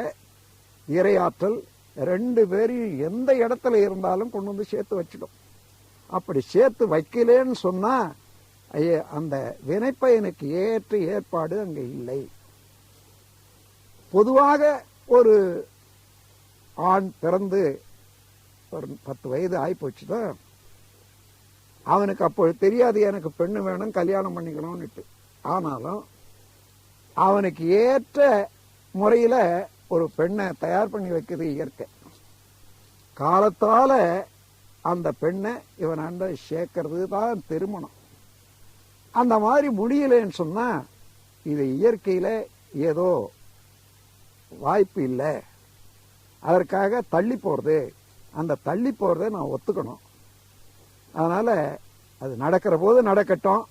இறையாற்றல் 2 பேரையும் எந்த இடத்துல இருந்தாலும் கொண்டு வந்து சேர்த்து வச்சிடும். அப்படி சேர்த்து வைக்கலேன்னு சொன்னா அந்த வினைப்பயனுக்கு ஏற்ற ஏற்பாடு அங்க இல்லை. பொதுவாக ஒரு ஆண் பிறந்து ஒரு 10 வயது ஆயிப்போச்சுதான், அவனுக்கு அப்போ தெரியாது எனக்கு பெண்ணு வேணும் கல்யாணம் பண்ணிக்கணும்னுட்டு. ஆனாலும் அவனுக்கு ஏற்ற முறையில ஒரு பெண்ணை தயார் பண்ணி வைக்கிறது இயற்கை. காலத்தால அந்த பெண்ணை இவனாண்ட சேர்க்கறது தான் திருமணம். அந்த மாதிரி முடியலன்னு சொன்னா இது இயற்கையில ஏதோ வாய்ப்பு இல்லை, அதற்காக தள்ளி போறது. அந்த தள்ளி போறதை நான் ஒத்துக்கணும். அதனால அது நடக்கிற போது நடக்கட்டும்.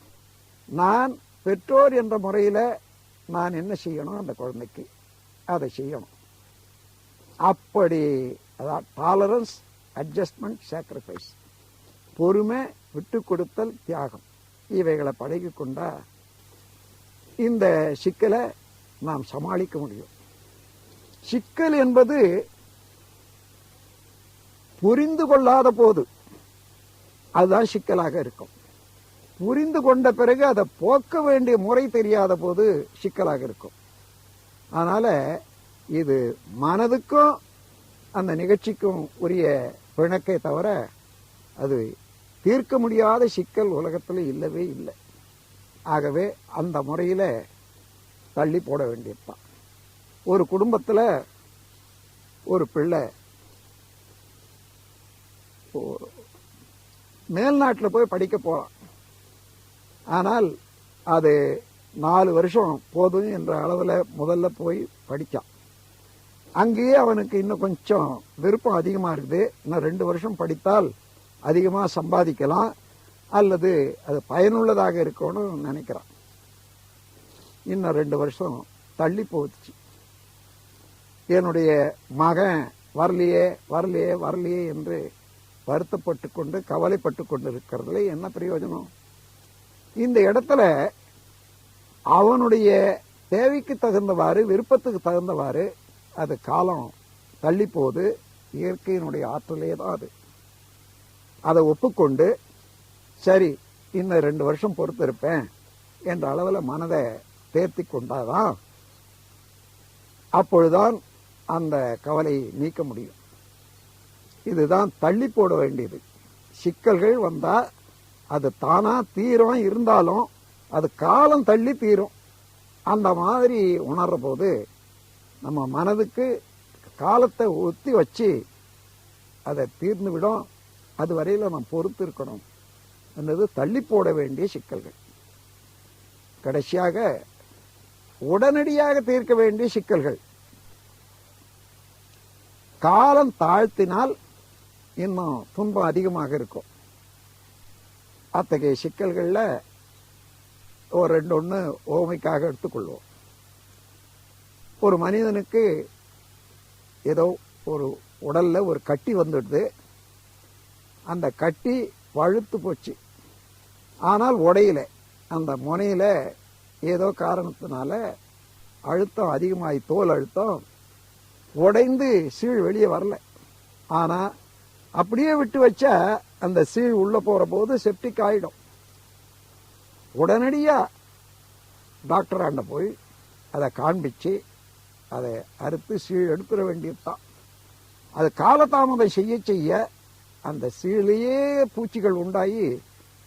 நான் பெற்றோர் என்ற முறையில் நான் என்ன செய்யணும், அந்த குழந்தைக்கு அதை செய்யணும். அப்படி அதான் டாலரன்ஸ், அட்ஜஸ்ட்மெண்ட், சாக்ரிஃபைஸ், பொறுமை, விட்டு கொடுத்தல், தியாகம், இவைகளை பழகி கொண்டா இந்த சிக்கலை நாம் சமாளிக்க முடியும். சிக்கல் என்பது புரிந்து கொள்ளாத போது அதுதான் சிக்கலாக இருக்கும். புரிந்து கொண்ட பிறகு அதை போக்க வேண்டிய முறை தெரியாத போது சிக்கலாக இருக்கும். அதனால இது மனதுக்கும் அந்த நிகழ்ச்சிக்கும் உரிய பிணக்கை தவிர அது தீர்க்க முடியாத சிக்கல் உலகத்தில் இல்லவே இல்லை. ஆகவே அந்த முறையில் தள்ளி போட வேண்டியதுதான். ஒரு குடும்பத்தில் ஒரு பிள்ளை மேல்நாட்டில் போய் படிக்க போறான். ஆனால் அது 4 வருஷம் போதும் என்ற அளவில் முதல்ல போய் படித்தான். அங்கேயே அவனுக்கு இன்னும் கொஞ்சம் விருப்பம் அதிகமாக இருக்குது. இன்னும் 2 வருஷம் படித்தால் அதிகமாக சம்பாதிக்கலாம், அல்லது அது பயனுள்ளதாக இருக்கணும்னு நினைக்கிறான். இன்னும் 2 வருஷம் தள்ளி போச்சு. என்னுடைய மகன் வரலையே வரலையே வரலையே என்று வருத்தப்பட்டு கொண்டு கவலைப்பட்டு கொண்டு இருக்கிறதுல என்ன பிரயோஜனம்? இந்த இடத்துல அவனுடைய தேவைக்கு தகுந்தவாறு, விருப்பத்துக்கு தகுந்தவாறு அது காலம் தள்ளி போகுது. இயற்கையினுடைய ஆற்றலே தான் அது. அதை ஒப்புக்கொண்டு சரி இன்னும் 2 வருஷம் பொறுத்து இருப்பேன் என்ற அளவில் மனதை தேர்த்தி கொண்டாதான் அப்பொழுதுதான் அந்த கவலையை நீக்க முடியும். இதுதான் தள்ளி போட வேண்டியது. சிக்கல்கள் வந்தா அது தானா தீரும், இருந்தாலும் அது காலம் தள்ளி தீரும். அந்த மாதிரி உணர்ற போது நம்ம மனதுக்கு காலத்தை ஒத்தி வச்சு அதை தீர்ந்து விடும். அது வரையில நாம் பொறுத்து இருக்கணும் என்பது தள்ளி போட வேண்டிய சிக்கல்கள். கடைசியாக உடனடியாக தீர்க்க வேண்டிய சிக்கல்கள். காலம் தாழ்த்தினால் இன்னும் துன்பம் அதிகமாக இருக்கும். அத்தகைய சிக்கல்கள்ல ஒரு 2 ஓமைக்காக எடுத்துக்கொள்வோம். ஒரு மனிதனுக்கு ஏதோ ஒரு உடல்ல ஒரு கட்டி வந்துடுது. அந்த கட்டி பழுத்து போச்சு, ஆனால் உடையில. அந்த முனையில ஏதோ காரணத்தினால அழுத்தம் அதிகமாகி, தோல் அழுத்தம் உடைந்து சீழ் வெளியே வரல. ஆனா அப்படியே விட்டு வச்சா அந்த சீழ் உள்ள போற போது செப்டிக் ஆயிடும். உடனடியா டாக்டர் ஆண்ட போய் அதை காண்பிச்சு அதை அறுத்து சீழ் எடுத்துட வேண்டியதுதான். அது காலதாமதம் செய்ய செய்ய அந்த சீழையே பூச்சிகள் உண்டாகி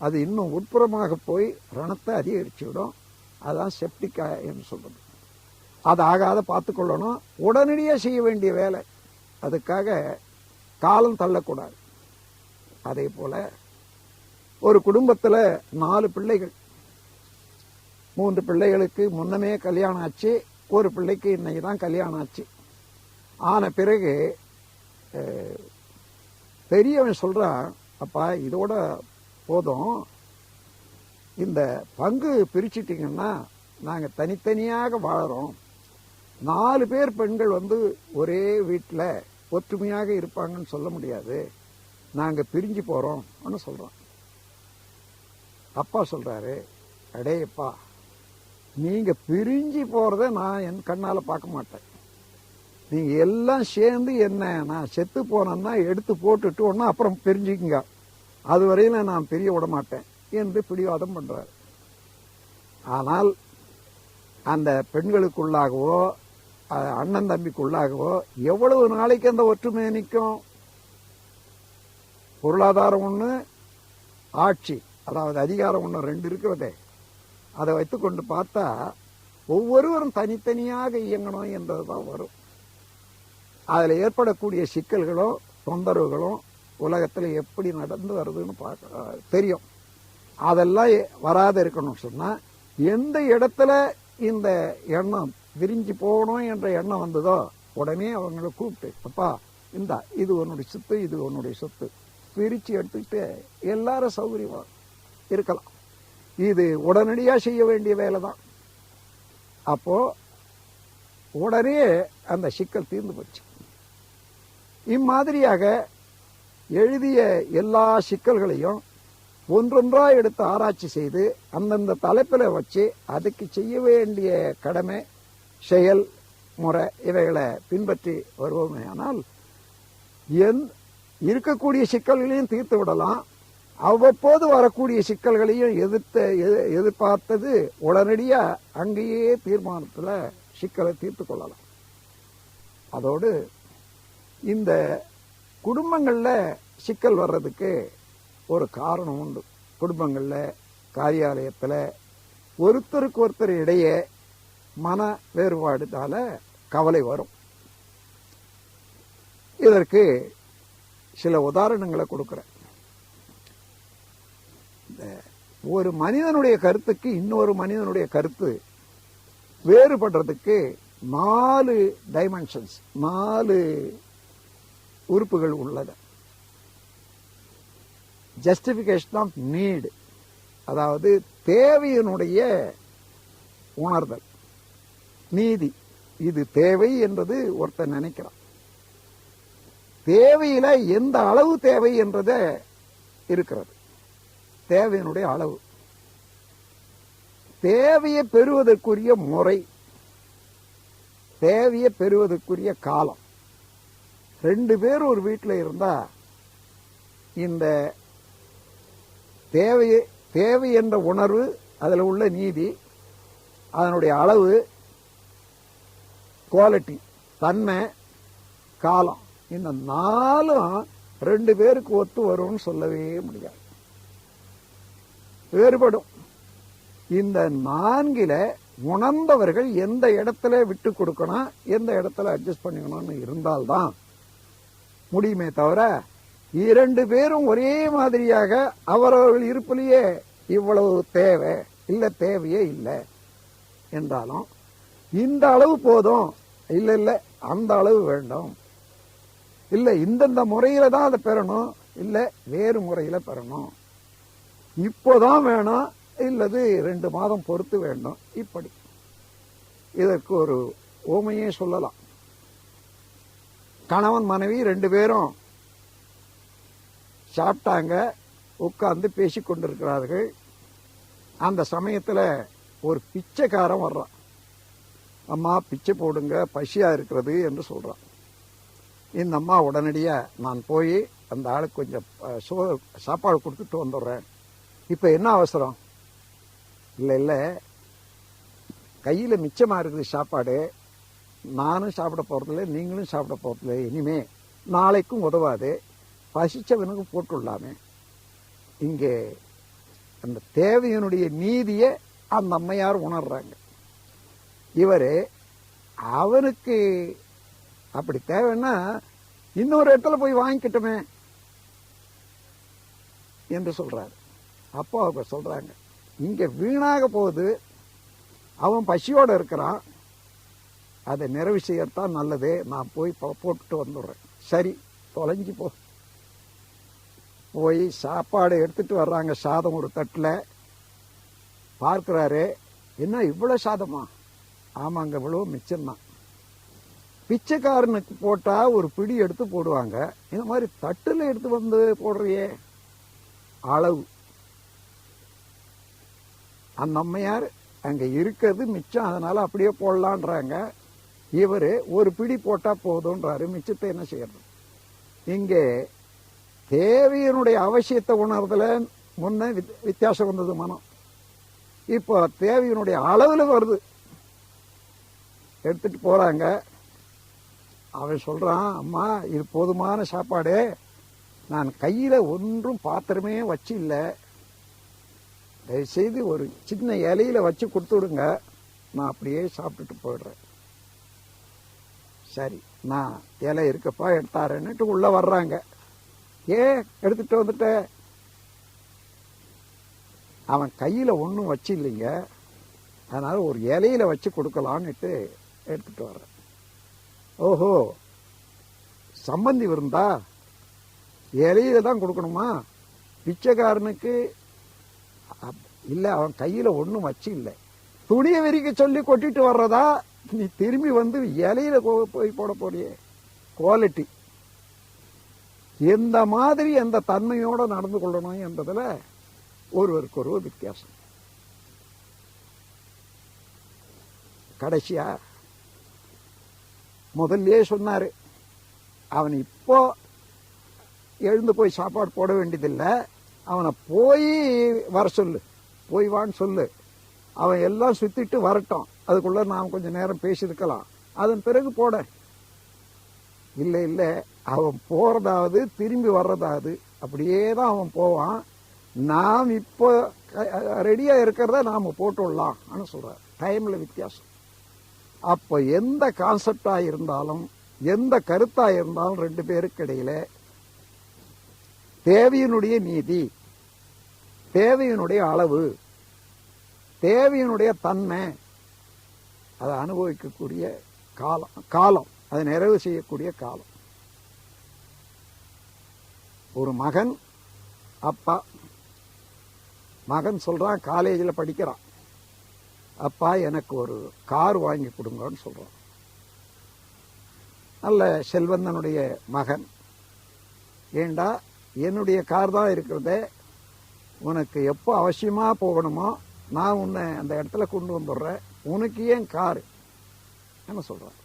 அது இன்னும் உட்புறமாக போய் ரணத்தை அதிகரிச்சு விடும். அதான் செப்டிக் என்று சொல்றது. அது ஆகாத பார்த்துக்கொள்ளணும். உடனடியாக செய்ய வேண்டிய வேலை. அதுக்காக காலம் தள்ளக்கூடாது. அதே போல ஒரு குடும்பத்தில் 4 பிள்ளைகள். 3 பிள்ளைகளுக்கு முன்னமே கல்யாணம் ஆச்சு, ஒரு பிள்ளைக்கு இன்னைக்கு தான் கல்யாணம் ஆச்சு. ஆன பிறகு பெரியவன் சொல்றான், அப்பா இதோட போதும், இந்த பங்கு பிரிச்சுட்டீங்கன்னா நாங்கள் தனித்தனியாக வாழறோம். 4 பேர் பெண்கள் ஒரே வீட்டில் ஒற்றுமையாக இருப்பாங்கன்னு சொல்ல முடியாது, நாங்கள் பிரிஞ்சு போறோம்னு சொல்றோம். அப்பா சொல்றாரு, அடேப்பா நீங்க பிரிஞ்சு போறத நான் என் கண்ணால பார்க்க மாட்டேன். நீங்க எல்லாம் சேர்ந்து என்ன நான் செத்து போனேன்னா எடுத்து போட்டுட்டு ஒன்னா அப்புறம் பிரிஞ்சுக்குங்க, அது வரையில நான் பிரிய விட மாட்டேன் என்று பிடிவாதம் பண்றாரு. ஆனால் அந்த பெண்களுக்குள்ளாகவோ அண்ணன் தம்பிக்குள்ளாகவோ எவ்வளவு நாளைக்கு அந்த ஒற்றுமை நிற்கும்? பொருளாதாரம் ஒண்ணு, ஆட்சி அதாவது அதிகாரம் ஒண்ணு, 2 இருக்கிறதே. அதை வைத்துக்கொண்டு பார்த்தா ஒவ்வொருவரும் தனித்தனியாக இயங்கணும் என்பதுதான் வரும். அதுல ஏற்படக்கூடிய சிக்கல்களும் தொந்தரவுகளும் உலகத்துல எப்படி நடந்து வருதுன்னு பார்க்க தெரியும். அதெல்லாம் வராத இருக்கணும்னு சொன்னா எந்த இடத்துல இந்த எண்ணம் விரிஞ்சு போகணும் என்ற எண்ணம் வந்ததோ உடனே அவங்களை கூப்பிட்டு, அப்பா இந்தா இது உன்னுடைய சொத்து, இது உன்னுடைய சொத்து, பிரிச்சு எடுத்துக்கிட்டு எல்லாரும் சௌகரியமா இருக்கலாம். இது உடனடியா செய்ய வேண்டிய வேலை தான். அப்போ உடனே அந்த சிக்கல் தீர்ந்து போச்சு. இம்மாதிரியாக எழுதிய எல்லா சிக்கல்களையும் ஒன்றொன்றா எடுத்து ஆராய்ச்சி செய்து அந்தந்த தலைப்பில் வச்சு அதுக்கு செய்ய வேண்டிய கடமை, செயல் முறை இவைகளை பின்பற்றி வருவோமே ஆனால் இருக்கக்கூடிய சிக்கல்களையும் தீர்த்து விடலாம். அவ்வப்போது வரக்கூடிய சிக்கல்களையும் எதிர்பார்த்தது உடனடியா அங்கேயே தீர்மானத்தில் சிக்கலை தீர்த்து கொள்ளலாம். அதோடு இந்த குடும்பங்கள்ல சிக்கல் வர்றதுக்கு ஒரு காரணம் உண்டு. குடும்பங்கள்ல, காரியாலயத்துல ஒருத்தருக்கு ஒருத்தர் இடையே மன வேறுபாடுனால கவலை வரும். இதற்கு சில உதாரணங்களை கொடுக்கிறேன். ஒரு மனிதனுடைய கருத்துக்கு இன்னொரு மனிதனுடைய கருத்து வேறுபடுறதுக்கு 4 டைமென்ஷன்ஸ், 4 உறுப்புகள் உள்ளது. ஜஸ்டிபிகேஷன் ஆஃப் நீட், அதாவது தேவையினுடைய உணர்தல். நீதி, இது தேவை என்றது ஒருத்தர் நினைக்கிறான். தேவையில எந்த அளவு தேவை என்றத இருக்கிறது, தேவையினுடைய அளவு. தேவையை பெறுவதற்குரிய முறை, தேவையை பெறுவதற்குரிய காலம். 2 பேர் ஒரு வீட்டில் இருந்தா இந்த தேவை என்ற உணர்வு, அதில் உள்ள நீதி, அதனுடைய அளவு, குவாலிட்டி, தன்மை, காலம், இந்த 4ம் 2 பேருக்கு ஒத்து வரும்னு சொல்லவே முடியாது, வேறுபடும். இந்த 4ல உணர்ந்தவர்கள் எந்த இடத்துல விட்டு கொடுக்கணும், எந்த இடத்துல அட்ஜஸ்ட் பண்ணிக்கணும்னு இருந்தால்தான் முடியுமே தவிர 2 பேரும் ஒரே மாதிரியாக அவரவர்கள் இருப்பிலேயே இவ்வளவு தேவை இல்ல, தேவையே இல்லை என்றாலும் இந்த அளவு போதும், இல்ல இல்ல அந்த அளவு வேண்டும், இல்ல இந்தந்த முறையில தான் அதை பெறணும், இல்ல வேறு முறையில பெறணும், இப்போதான் வேணும், இல்லது 2 மாதம் பொறுத்து வேண்டும். இப்படி இதற்கு ஒரு ஓமையே சொல்லலாம். கணவன் மனைவி 2 பேரும் சாப்பிட்டாங்க, உட்கார்ந்து பேசிக் கொண்டிருக்கிறார்கள். அந்த சமயத்தில் ஒரு பிச்சைக்காரன் வர்றான். அம்மா பிச்சை போடுங்க, பசியா இருக்கிறது என்று சொல்றான். இந்த அம்மா உடனடியா நான் போய் அந்த ஆளுக்கு கொஞ்சம் சாப்பாடு கொடுத்துட்டு வந்துடுறேன். இப்ப என்ன அவசரம்? இல்ல இல்ல, கையில மிச்சமா இருக்குது சாப்பாடு, நானும் சாப்பிட போறதில்லை, நீங்களும் சாப்பிட போறதில்லை, இனிமே நாளைக்கும் உதவாது, பசிச்சவனுக்கு போட்டுள்ளாமே. இங்கே அந்த தேவையினுடைய நீதியை அந்த அம்மையார் உணர்றாங்க. இவரு அவனுக்கு அப்படி தேவைன்னா இன்னொரு இடத்துல போய் வாங்கிக்கிட்டோமே என்று சொல்றாரு. அப்போ அவங்க சொல்றாங்க, இங்க வீணாக போகுது, அவன் பசியோட இருக்கிறான், அதை நிறைவு செய்யத்தான் நல்லது, நான் போய் போட்டுட்டு வந்துடுறேன். சரி, தொலைஞ்சு போய் சாப்பாடு எடுத்துட்டு வர்றாங்க. சாதம் ஒரு தட்டுல. பார்க்கிறாரு, என்ன இவ்வளவு சாதமா? ஆமாங்க, இவ்வளவு மிச்சம்தான். பிச்சைக்காரனுக்கு போட்டா ஒரு பிடி எடுத்து போடுவாங்க, இந்த மாதிரி தட்டுல எடுத்து வந்து போடுறியே. அளவு. அந்த அம்மையார் அங்க இருக்கிறது மிச்சம், அதனால அப்படியே போடலான்றாங்க. இவரு ஒரு பிடி போட்டா போதும்ன்றாரு, மிச்சத்தை என்ன செய்யறது? இங்கே தேவையினுடைய அவசியத்தை உணர்றதுல முன்ன வித்தியாசம் வந்தது மனம். இப்போ தேவையினுடைய அளவுல வருது. எடுத்துட்டு போறாங்க. அவன் சொல்றான், அம்மா இது போதுமான சாப்பாடு, நான் கையில ஒன்றும் பாத்திரமே வச்சு இல்ல, தயவுசெய்து ஒரு சின்ன இலையில வச்சு கொடுத்து விடுங்க, நான் அப்படியே சாப்பிட்டுட்டு போயிடுறேன். சரி, நான் இலை இருக்கப்பா எடுத்தாரன்னுட்டு உள்ள வர்றாங்க. எடுத்துட்டு வந்துட்ட? அவன் கையில ஒன்றும் வச்சு இல்லைங்க, அதனால ஒரு இலையில வச்சு கொடுக்கலான்னுட்டு எடுத்துட்டு வர்றேன். ஓஹோ, சம்பந்தி இருந்தா இலையில தான் கொடுக்கணுமா? பிச்சைக்காரனுக்கு இல்ல, அவன் கையில ஒன்றும் வச்சு இல்லை. துணியை விரிக்க சொல்லி கொட்டிட்டு வர்றதா, நீ திரும்பி வந்து இலையில போய் போட போறியே. குவாலிட்டி எந்த மாதிரி எந்த தன்மையோட நடந்து கொள்ளணும் என்பதுல ஒருவருக்கு ஒரு வித்தியாசம். கடைசியா முதல்லயே சொன்னாரு, அவன் இப்போ எழுந்து போய் சாப்பாடு போட வேண்டியதில்லை, அவனை போய் வர சொல்லு, போய் வான்னு சொல்லு, அவன் எல்லாம் சுத்திட்டு வரட்டும், அதுக்குள்ள நாம் கொஞ்சம் நேரம் பேசியிருக்கலாம், அதன் பிறகு போட. இல்லை இல்லை, அவன் போறதாவது திரும்பி வர்றதாவது அப்படியே தான் அவன் போவான். நாம் இப்போ ரெடியா இருக்கிறத நாம போட்டுடலாம் சொல்ற. டைம்ல வித்தியாசம். அப்ப எந்த கான்செப்டா இருந்தாலும் எந்த கருத்தா இருந்தாலும் ரெண்டு பேருக்கு இடையில தேவையினுடைய நீதி, தேவையினுடைய அளவு, தேவையினுடைய தன்மை, அதை அனுபவிக்கக்கூடிய காலம், அதை நிறைவு செய்யக்கூடிய காலம். ஒரு மகன், அப்பா, மகன் சொல்றான், காலேஜில் படிக்கிறான், அப்பா எனக்கு ஒரு கார் வாங்கி கொடுங்கன்னு சொல்றான். நல்ல செல்வந்தனுடைய மகன், ஏண்டா என்னுடைய கார் தான் இருக்கிறதே, உனக்கு எப்போ அவசியமா போகணுமோ நான் உன்னை அந்த இடத்துல கொண்டு வந்துடுறேன், உனக்கு ஏன் காரு என்ன சொல்றான்.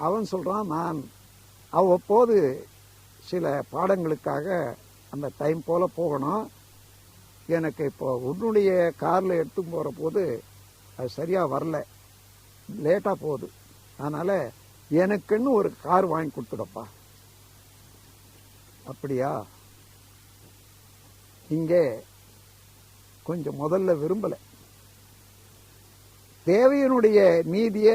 அவன் சொல்றான், நான் அவ்வப்போது சில பாடங்களுக்காக அந்த டைம் போல போகணும், எனக்கு இப்போ உன்னுடைய கார்ல எடுத்து போற போது அது சரியா வரல, லேட்டா போகுது, அதனால எனக்குன்னு ஒரு கார் வாங்கி கொடுத்துடப்பா. அப்படியா? இங்கே கொஞ்சம் முதல்ல விரும்பல, தேவையினுடைய நீதிய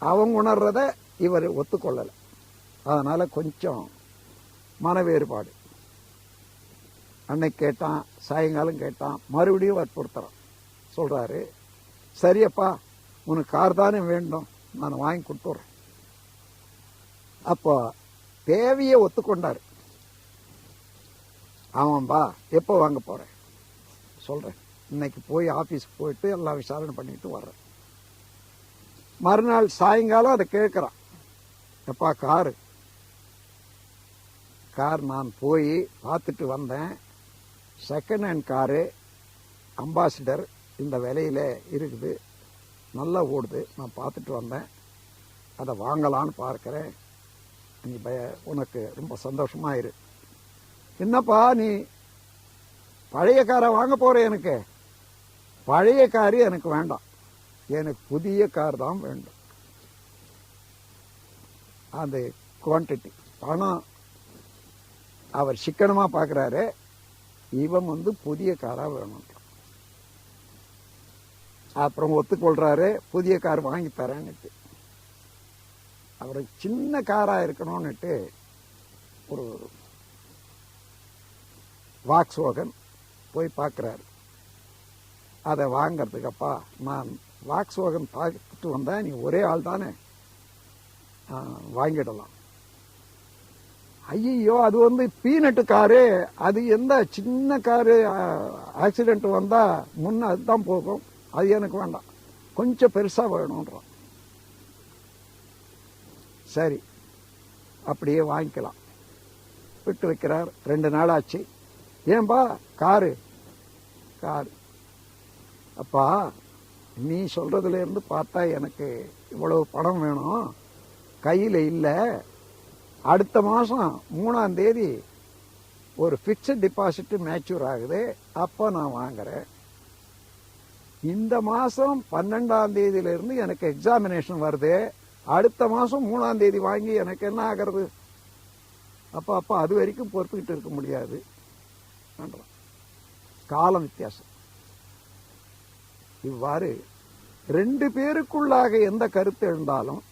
அவங்க உணர்றத இவர் ஒத்துக்கொள்ளல, அதனால கொஞ்சம் மன வேறுபாடு. அன்னைக்கு கேட்டான், சாயங்காலம் கேட்டான், மறுபடியும் வற்புறுத்துறான். சொல்றாரு, சரியப்பா உனக்கு கார் தானே வேண்டும், நான் வாங்கி கொடுத்துட்றேன். அப்போ தேவையை ஒத்துக்கொண்டாரு. ஆமாம்பா, எப்போ வாங்க போறேன் சொல்றேன், இன்னைக்கு போய் ஆபீஸ்க்கு போயிட்டு எல்லாம் விசாரணை பண்ணிட்டு வர்றேன். மறுநாள் சாயங்காலம் அதை கேட்கிறான், எப்பா கார் நான் போய் பார்த்துட்டு வந்தேன், செகண்ட் ஹேண்ட் காரு, அம்பாசிடர் இந்த விலையில இருக்குது, நல்லா ஓடுது, நான் பார்த்துட்டு வந்தேன், அதை வாங்கலான்னு பார்க்கிறேன், நீ உனக்கு ரொம்ப சந்தோஷமா இரு. என்னப்பா நீ பழைய காரை வாங்க போற? எனக்கு பழைய காரு எனக்கு வேண்டாம், எனக்கு புதிய கார் தான் வேண்டும். அந்த குவான்டிட்டி பணம் அவர் சிக்கனமா பார்க்கிறாரு, இவன் புதிய காரா வேணும். அப்புறம் ஒத்துக்கொள்றாரு, புதிய கார் வாங்கி தரேன்னுட்டு. அவருக்கு சின்ன காரா இருக்கணும்னுட்டு ஒரு வாக்ஸ்வேகன் போய் பார்க்கிறாரு. அதை வாங்கறதுக்கு, அப்பா நான் வாக்ஸ்வேகன் பார்த்துட்டு வந்தேன், நீ ஒரே ஆள் தானே, வாங்கிடலாம். ஐயோ, அது பீனட்டு காரு, அது எந்த சின்ன காரு, ஆக்சிடென்ட் வந்தா முன்ன அதுதான் போகும், அது எனக்கு வேண்டாம், கொஞ்சம் பெருசா வேணும்ன்றான். சரி அப்படியே வாங்கிக்கலாம் விட்டு வைக்கிறார். 2 நாள் ஆச்சு. ஏன்பா காரு? அப்பா நீ சொல்றதுல இருந்து பார்த்தா எனக்கு இவ்வளவு பணம் வேணும், கையில இல்ல, அடுத்த மாசம் 3ஆம் தேதி ஒரு பிக்சட் டெபாசிட் மேச்சூர் ஆகுது, அப்ப நான் வாங்குறேன். இந்த மாசம் 12ஆம் தேதியில இருந்து எனக்கு எக்ஸாமினேஷன் வருது, அடுத்த மாசம் 3ஆம் தேதி வாங்கி எனக்கு என்ன ஆகிறது? அப்பா அது வரைக்கும் பொறுத்துக்கிட்டு இருக்க முடியாது. காலம் வித்தியாசம். இவ்வாறு 2 பேருக்குள்ளாக எந்த கருத்து எழுந்தாலும்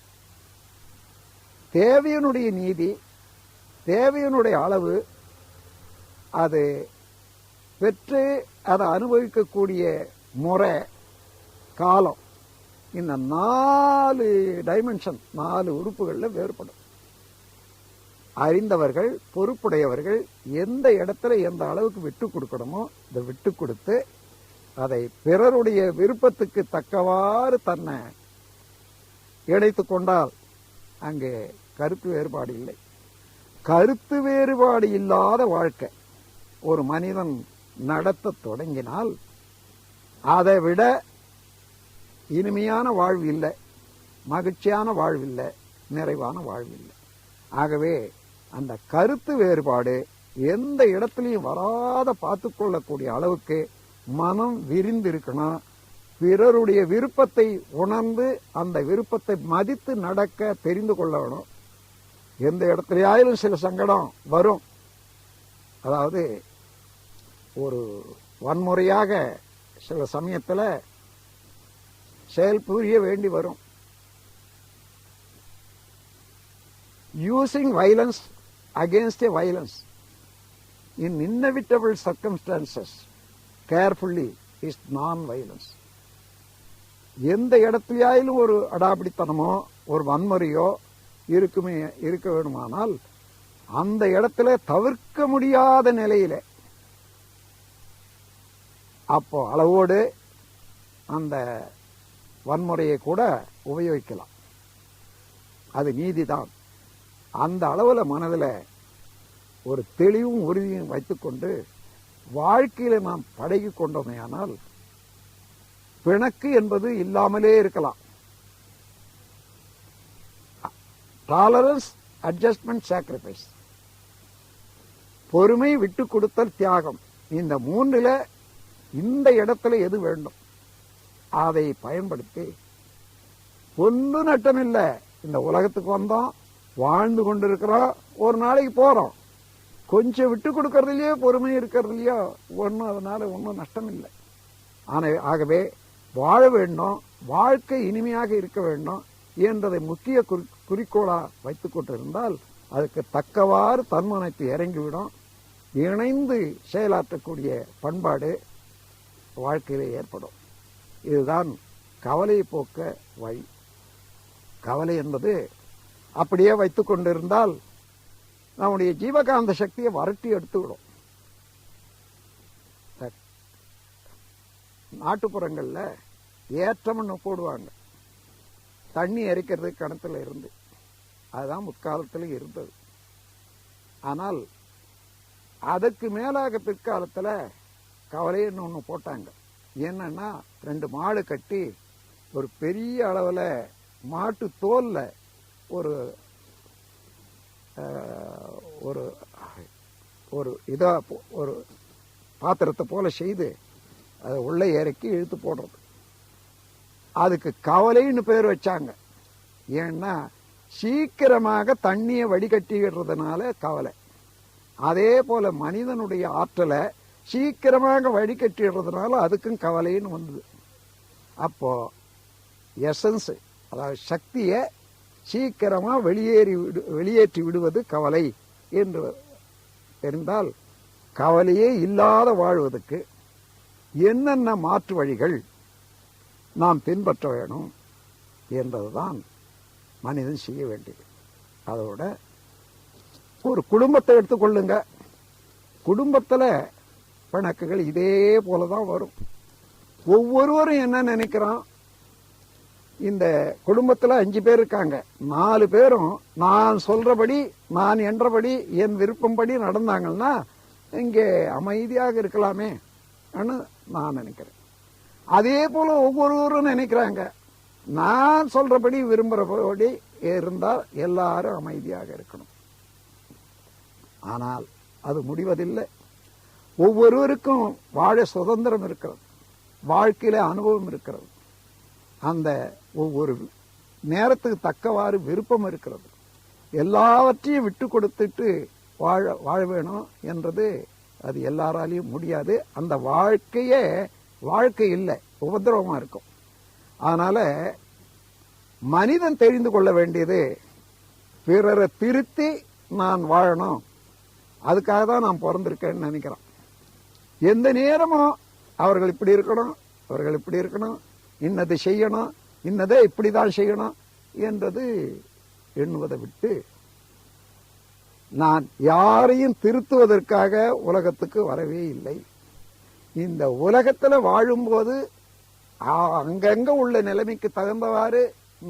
தேவையினுடைய நீதி, தேவையினுடைய அளவு, அது பெற்று அதை அனுபவிக்கக்கூடிய முறை, காலம், இந்த 4 டைமென்ஷன், 4 உறுப்புகள்ல வேறுபடும். அறிந்தவர்கள், பொறுப்புடையவர்கள் எந்த இடத்துல எந்த அளவுக்கு விட்டு கொடுக்கணுமோ இதை விட்டு கொடுத்து அதை பிறருடைய விருப்பத்துக்கு தக்கவாறு தன்னை இணைத்து கொண்டால் அங்கே கருத்து வேறுபாடு இல்லை. கருத்து வேறுபாடு இல்லாத வாழ்க்கை ஒரு மனிதன் நடத்த தொடங்கினால் அதை விட இனிமையான வாழ்வு இல்லை, மகிழ்ச்சியான வாழ்வு இல்லை, நிறைவான வாழ்வு இல்லை. ஆகவே அந்த கருத்து வேறுபாடு எந்த இடத்துலையும் வராத பார்த்து கொள்ளக்கூடிய அளவுக்கு மனம் விரிந்திருக்கணும். பிறருடைய விருப்பத்தை உணர்ந்து அந்த விருப்பத்தை மதித்து நடக்க தெரிந்து கொள்ளணும். எந்த இடத்துலயாயிலும் சில சங்கடம் வரும். அதாவது ஒரு வன்முறையாக சில சமயத்தில் செயல் புரிய வேண்டி வரும். Using violence against a violence in inevitable circumstances carefully is non-violence. எந்த இடத்துலயாயிலும் ஒரு அடாபிடித்தனமோ ஒரு வன்முறையோ இருக்க வேணுமானால் அந்த இடத்துல தவிர்க்க முடியாத நிலையில அப்போ அளவோடு அந்த வன்முறையை கூட உபயோகிக்கலாம். அது நீதிதான். அந்த அளவுல மனதில் ஒரு தெளிவும் உறுதியும் வைத்துக்கொண்டு வாழ்க்கையில நாம் பழகி கொண்டோமையானால் பிணக்கு என்பது இல்லாமலே இருக்கலாம். டாலரன்ஸ், அட்ஜஸ்ட்மெண்ட், சாக்ரிஃபைஸ், பொறுமை, விட்டு கொடுத்தல், தியாகம், இந்த 3ல இந்த இடத்துல எது வேண்டும் அதை பயன்படுத்தி ஒன்று நட்டமில்லை. இந்த உலகத்துக்கு வந்தோம், வாழ்ந்து கொண்டிருக்கிறோம், ஒரு நாளைக்கு போறோம். கொஞ்சம் விட்டு கொடுக்கறதுலயோ பொறுமை இருக்கிறதுலையோ ஒன்றும் அதனால ஒன்றும் நஷ்டம் இல்லை. ஆகவே வாழ வேண்டும், வாழ்க்கை இனிமையாக இருக்க வேண்டும் என்றதை முக்கிய குறிக்கோளா வைத்துக் கொண்டிருந்தால் அதுக்கு தக்கவாறு தன்மனத்தை இறங்கிவிடும். இணைந்து செயலாற்றக்கூடிய பண்பாடு வாழ்க்கையிலே ஏற்படும். இதுதான் கவலையை போக்க வழி. கவலை என்பது அப்படியே வைத்துக் கொண்டிருந்தால் நம்முடைய ஜீவகாந்த சக்தியை வரட்டி எடுத்துவிடும். நாட்டுப்புறங்கள்ல ஏற்றம்னு போடுவாங்க, தண்ணி எரிக்கிறது கிணத்துல இருந்து. அதுதான் முற்காலத்தில் இருந்தது. ஆனால் அதற்கு மேலாக பிற்காலத்துல கவலைன்னு ஒண்ணு போட்டாங்க. என்னன்னா 2 மாடு கட்டி ஒரு பெரிய அளவுல மாட்டு தோல்ல ஒரு ஒரு ஒரு இதா ஒரு பாத்திரத்தை போல செய்து அதை உள்ள இறக்கி இழுத்து போடுறது. அதுக்கு கவலைன்னு பேர் வச்சாங்க. ஏன்னா சீக்கிரமாக தண்ணியை வடிகட்டிடுறதுனால கவலை. அதே போல மனிதனுடைய ஆற்றலை சீக்கிரமாக வடிகட்டிடுறதுனால அதுக்கும் கவலைன்னு வந்தது. அப்போ எசன்ஸ், அதாவது சக்தியை சீக்கிரமா வெளியேற்றி விடுவது கவலை என்று தெரிந்தால் கவலையே இல்லாத வாழ்வதற்கு என்னென்ன மாற்று வழிகள் நாம் பின்பற்ற வேணும் என்பதுதான் மனிதன் செய்ய வேண்டியது. அதோட ஒரு குடும்பத்தை எடுத்துக்கொள்ளுங்க. குடும்பத்துல பிணக்குகள் இதே போலதான் வரும். ஒவ்வொருவரும் என்ன நினைக்கிறான், இந்த குடும்பத்துல 5 பேர் இருக்காங்க, 4 பேரும் நான் சொல்றபடி, நான் என்றபடி, என் விருப்பம்படி நடந்தாங்கன்னா இங்கே அமைதியாக இருக்கலாமே நான் நினைக்கிறேன். அதே போல ஒவ்வொருவரும் நினைக்கிறாங்க, நான் சொல்றபடி விரும்புறபடி இருந்தால் எல்லாரும் அமைதியாக இருக்கணும். ஆனால் அது முடிவதில்லை. ஒவ்வொருவருக்கும் வாழ சுதந்திரம் இருக்கிறது, வாழ்க்கையில அனுபவம் இருக்கிறது, அந்த ஒவ்வொரு நேரத்துக்கு தக்கவாறு விருப்பம் இருக்கிறது. எல்லாவற்றையும் விட்டு கொடுத்துட்டு வாழ வேணும் என்றது அது எல்லாராலையும் முடியாது. அந்த வாழ்க்கையே வாழ்க்கை இல்லை, உபதிரவமா இருக்கும். அதனால மனிதன் தெரிந்து கொள்ள வேண்டியது பிறரை திருத்தி நான் வாழணும். அதுக்காக தான் நான் பிறந்திருக்கேன்னு நினைக்கிறேன். எந்த நேரமும் அவர்கள் இப்படி இருக்கணும், அவர்கள் இப்படி இருக்கணும், இன்னதை செய்யணும், இன்னதை இப்படிதான் செய்யணும் என்றது எண்ணுவதை விட்டு, நான் யாரையும் திருத்துவதற்காக உலகத்துக்கு வரவே இல்லை. இந்த உலகத்துல வாழும்போது அங்கங்க உள்ள நிலைமைக்கு தகுந்தவாறு,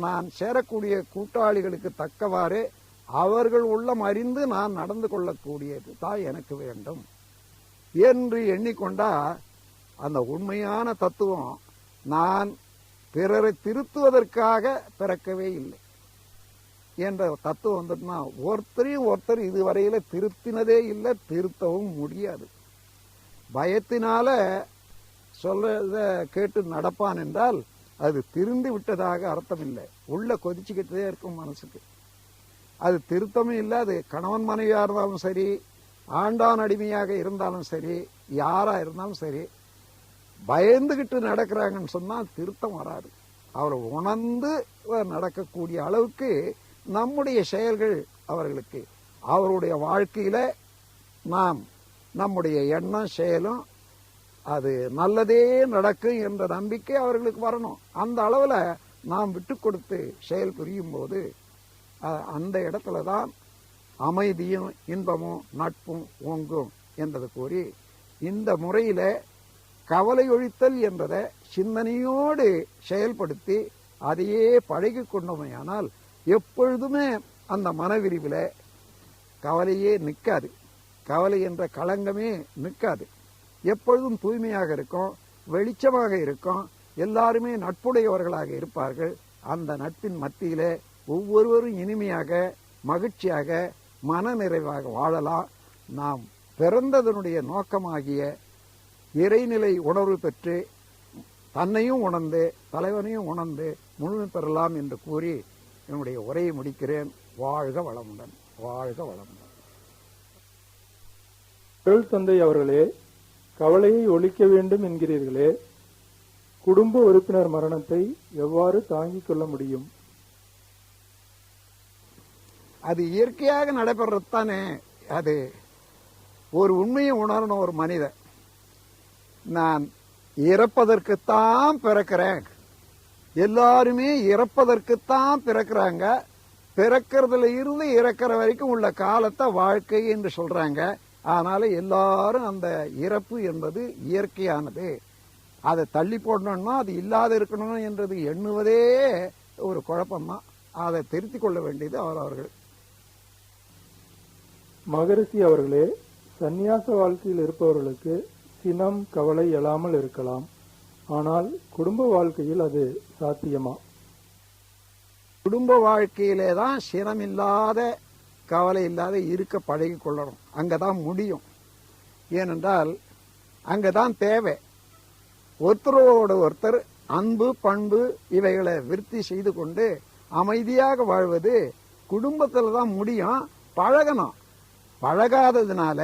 நான் சேரக்கூடிய கூட்டாளிகளுக்கு தக்கவாறு அவர்கள் உள்ளம் அறிந்து நான் நடந்து கொள்ளக்கூடியது தான் எனக்கு வேண்டும் என்று எண்ணிக்கொண்டா, அந்த உண்மையான தத்துவம் நான் பிறரை திருத்துவதற்காக பிறக்கவே இல்லை என்ற தத்துவம் வந்துட்டுனா, ஒருத்தரையும் ஒருத்தர் இதுவரையில திருத்தினதே இல்லை, திருத்தவும் முடியாது. பயத்தினால சொல்றத கேட்டு நடப்பான் என்றால் அது திருந்து விட்டதாக அர்த்தம் இல்லை. உள்ள கொதிச்சுக்கிட்டே இருக்கும் மனசுக்கு. அது திருத்தமும் இல்லை. அது கணவன் மனைவியா இருந்தாலும் சரி, ஆண்டான் அடிமையாக இருந்தாலும் சரி, யாரா இருந்தாலும் சரி, பயந்துகிட்டு நடக்கிறாங்கன்னு சொன்னால் திருத்தம் வராது. அவரை உணர்ந்து நடக்கக்கூடிய அளவுக்கு நம்முடைய செயல்கள் அவர்களுக்கு, அவருடைய வாழ்க்கையில நாம் நம்முடைய எண்ணம் செயலும் அது நல்லதே நடக்கும் என்ற நம்பிக்கை அவர்களுக்கு வரணும். அந்த அளவுல நாம் விட்டு கொடுத்து செயல் புரியும் போது அந்த இடத்துலதான் அமைதியும் இன்பமும் நட்பும் ஓங்கும் என்பது கூறி, இந்த முறையில கவலை ஒழித்தல் என்றதை சிந்தனையோடு செயல்படுத்தி அதையே பழகி கொண்டோமையானால் எப்பொழுதுமே அந்த மனவிரிவில கவலையே நிற்காது. கவலை என்ற களங்கமே நிற்காது. எப்பொழுதும் தூய்மையாக இருக்கும், வெளிச்சமாக இருக்கும், எல்லாருமே நட்புடையவர்களாக இருப்பார்கள். அந்த நட்பின் மத்தியிலே ஒவ்வொருவரும் இனிமையாக, மகிழ்ச்சியாக, மன நிறைவாக வாழலாம். நாம் பிறந்ததனுடைய நோக்கமாகிய இறைநிலை உணர்வு பெற்று தன்னையும் உணர்ந்து தலைவனையும் உணர்ந்து முழுமை பெறலாம் என்று கூறி என்னுடைய உரையை முடிக்கிறேன். வாழ்க வளமுடன், வாழ்க வளமுடன். தந்தை அவர்களே, கவலையை ஒழிக்க வேண்டும் என்கிறீர்களே, குடும்ப உறுப்பினர் மரணத்தை எவ்வாறு தாங்கிக் கொள்ள முடியும்? அது இயற்கையாக நடைபெறது தானே. அது ஒரு உண்மையை உணரணும் ஒரு மனிதன். நான் இறப்பதற்குத்தான் பிறக்கிறேன். எல்லாருமே இறப்பதற்குத்தான் பிறக்கிறாங்க. பிறக்கிறதுல இருந்து இறக்கிற வரைக்கும் உள்ள காலத்தை வாழ்க்கை என்று சொல்றாங்க. அதனால எல்லாரும் அந்த இறப்பு என்பது இயற்கையானது, அதை தள்ளி போடணும்னா அது இல்லாத இருக்கணும் என்றது எண்ணுவதே ஒரு குழப்பம்தான். அதை திருத்திக் கொள்ள வேண்டியது அவரவர்கள். மகரிஷி அவர்களே, சந்நியாச வாழ்க்கையில் இருப்பவர்களுக்கு சினம் கவலை எழாமல் இருக்கலாம். ஆனால் குடும்ப வாழ்க்கையில் அது சாத்தியமா? குடும்ப வாழ்க்கையிலே தான் சினம் இல்லாத கவலை இல்லாத இருக்க பழகி கொள்ளணும். அங்கதான் முடியும். ஏனென்றால் அங்கதான் தேவை. ஒருத்தரோடு ஒருத்தர் அன்பு பண்பு இவைகளை விருத்தி செய்து கொண்டு அமைதியாக வாழ்வது குடும்பத்துல தான் முடியும். பழகணும். பழகாததுனால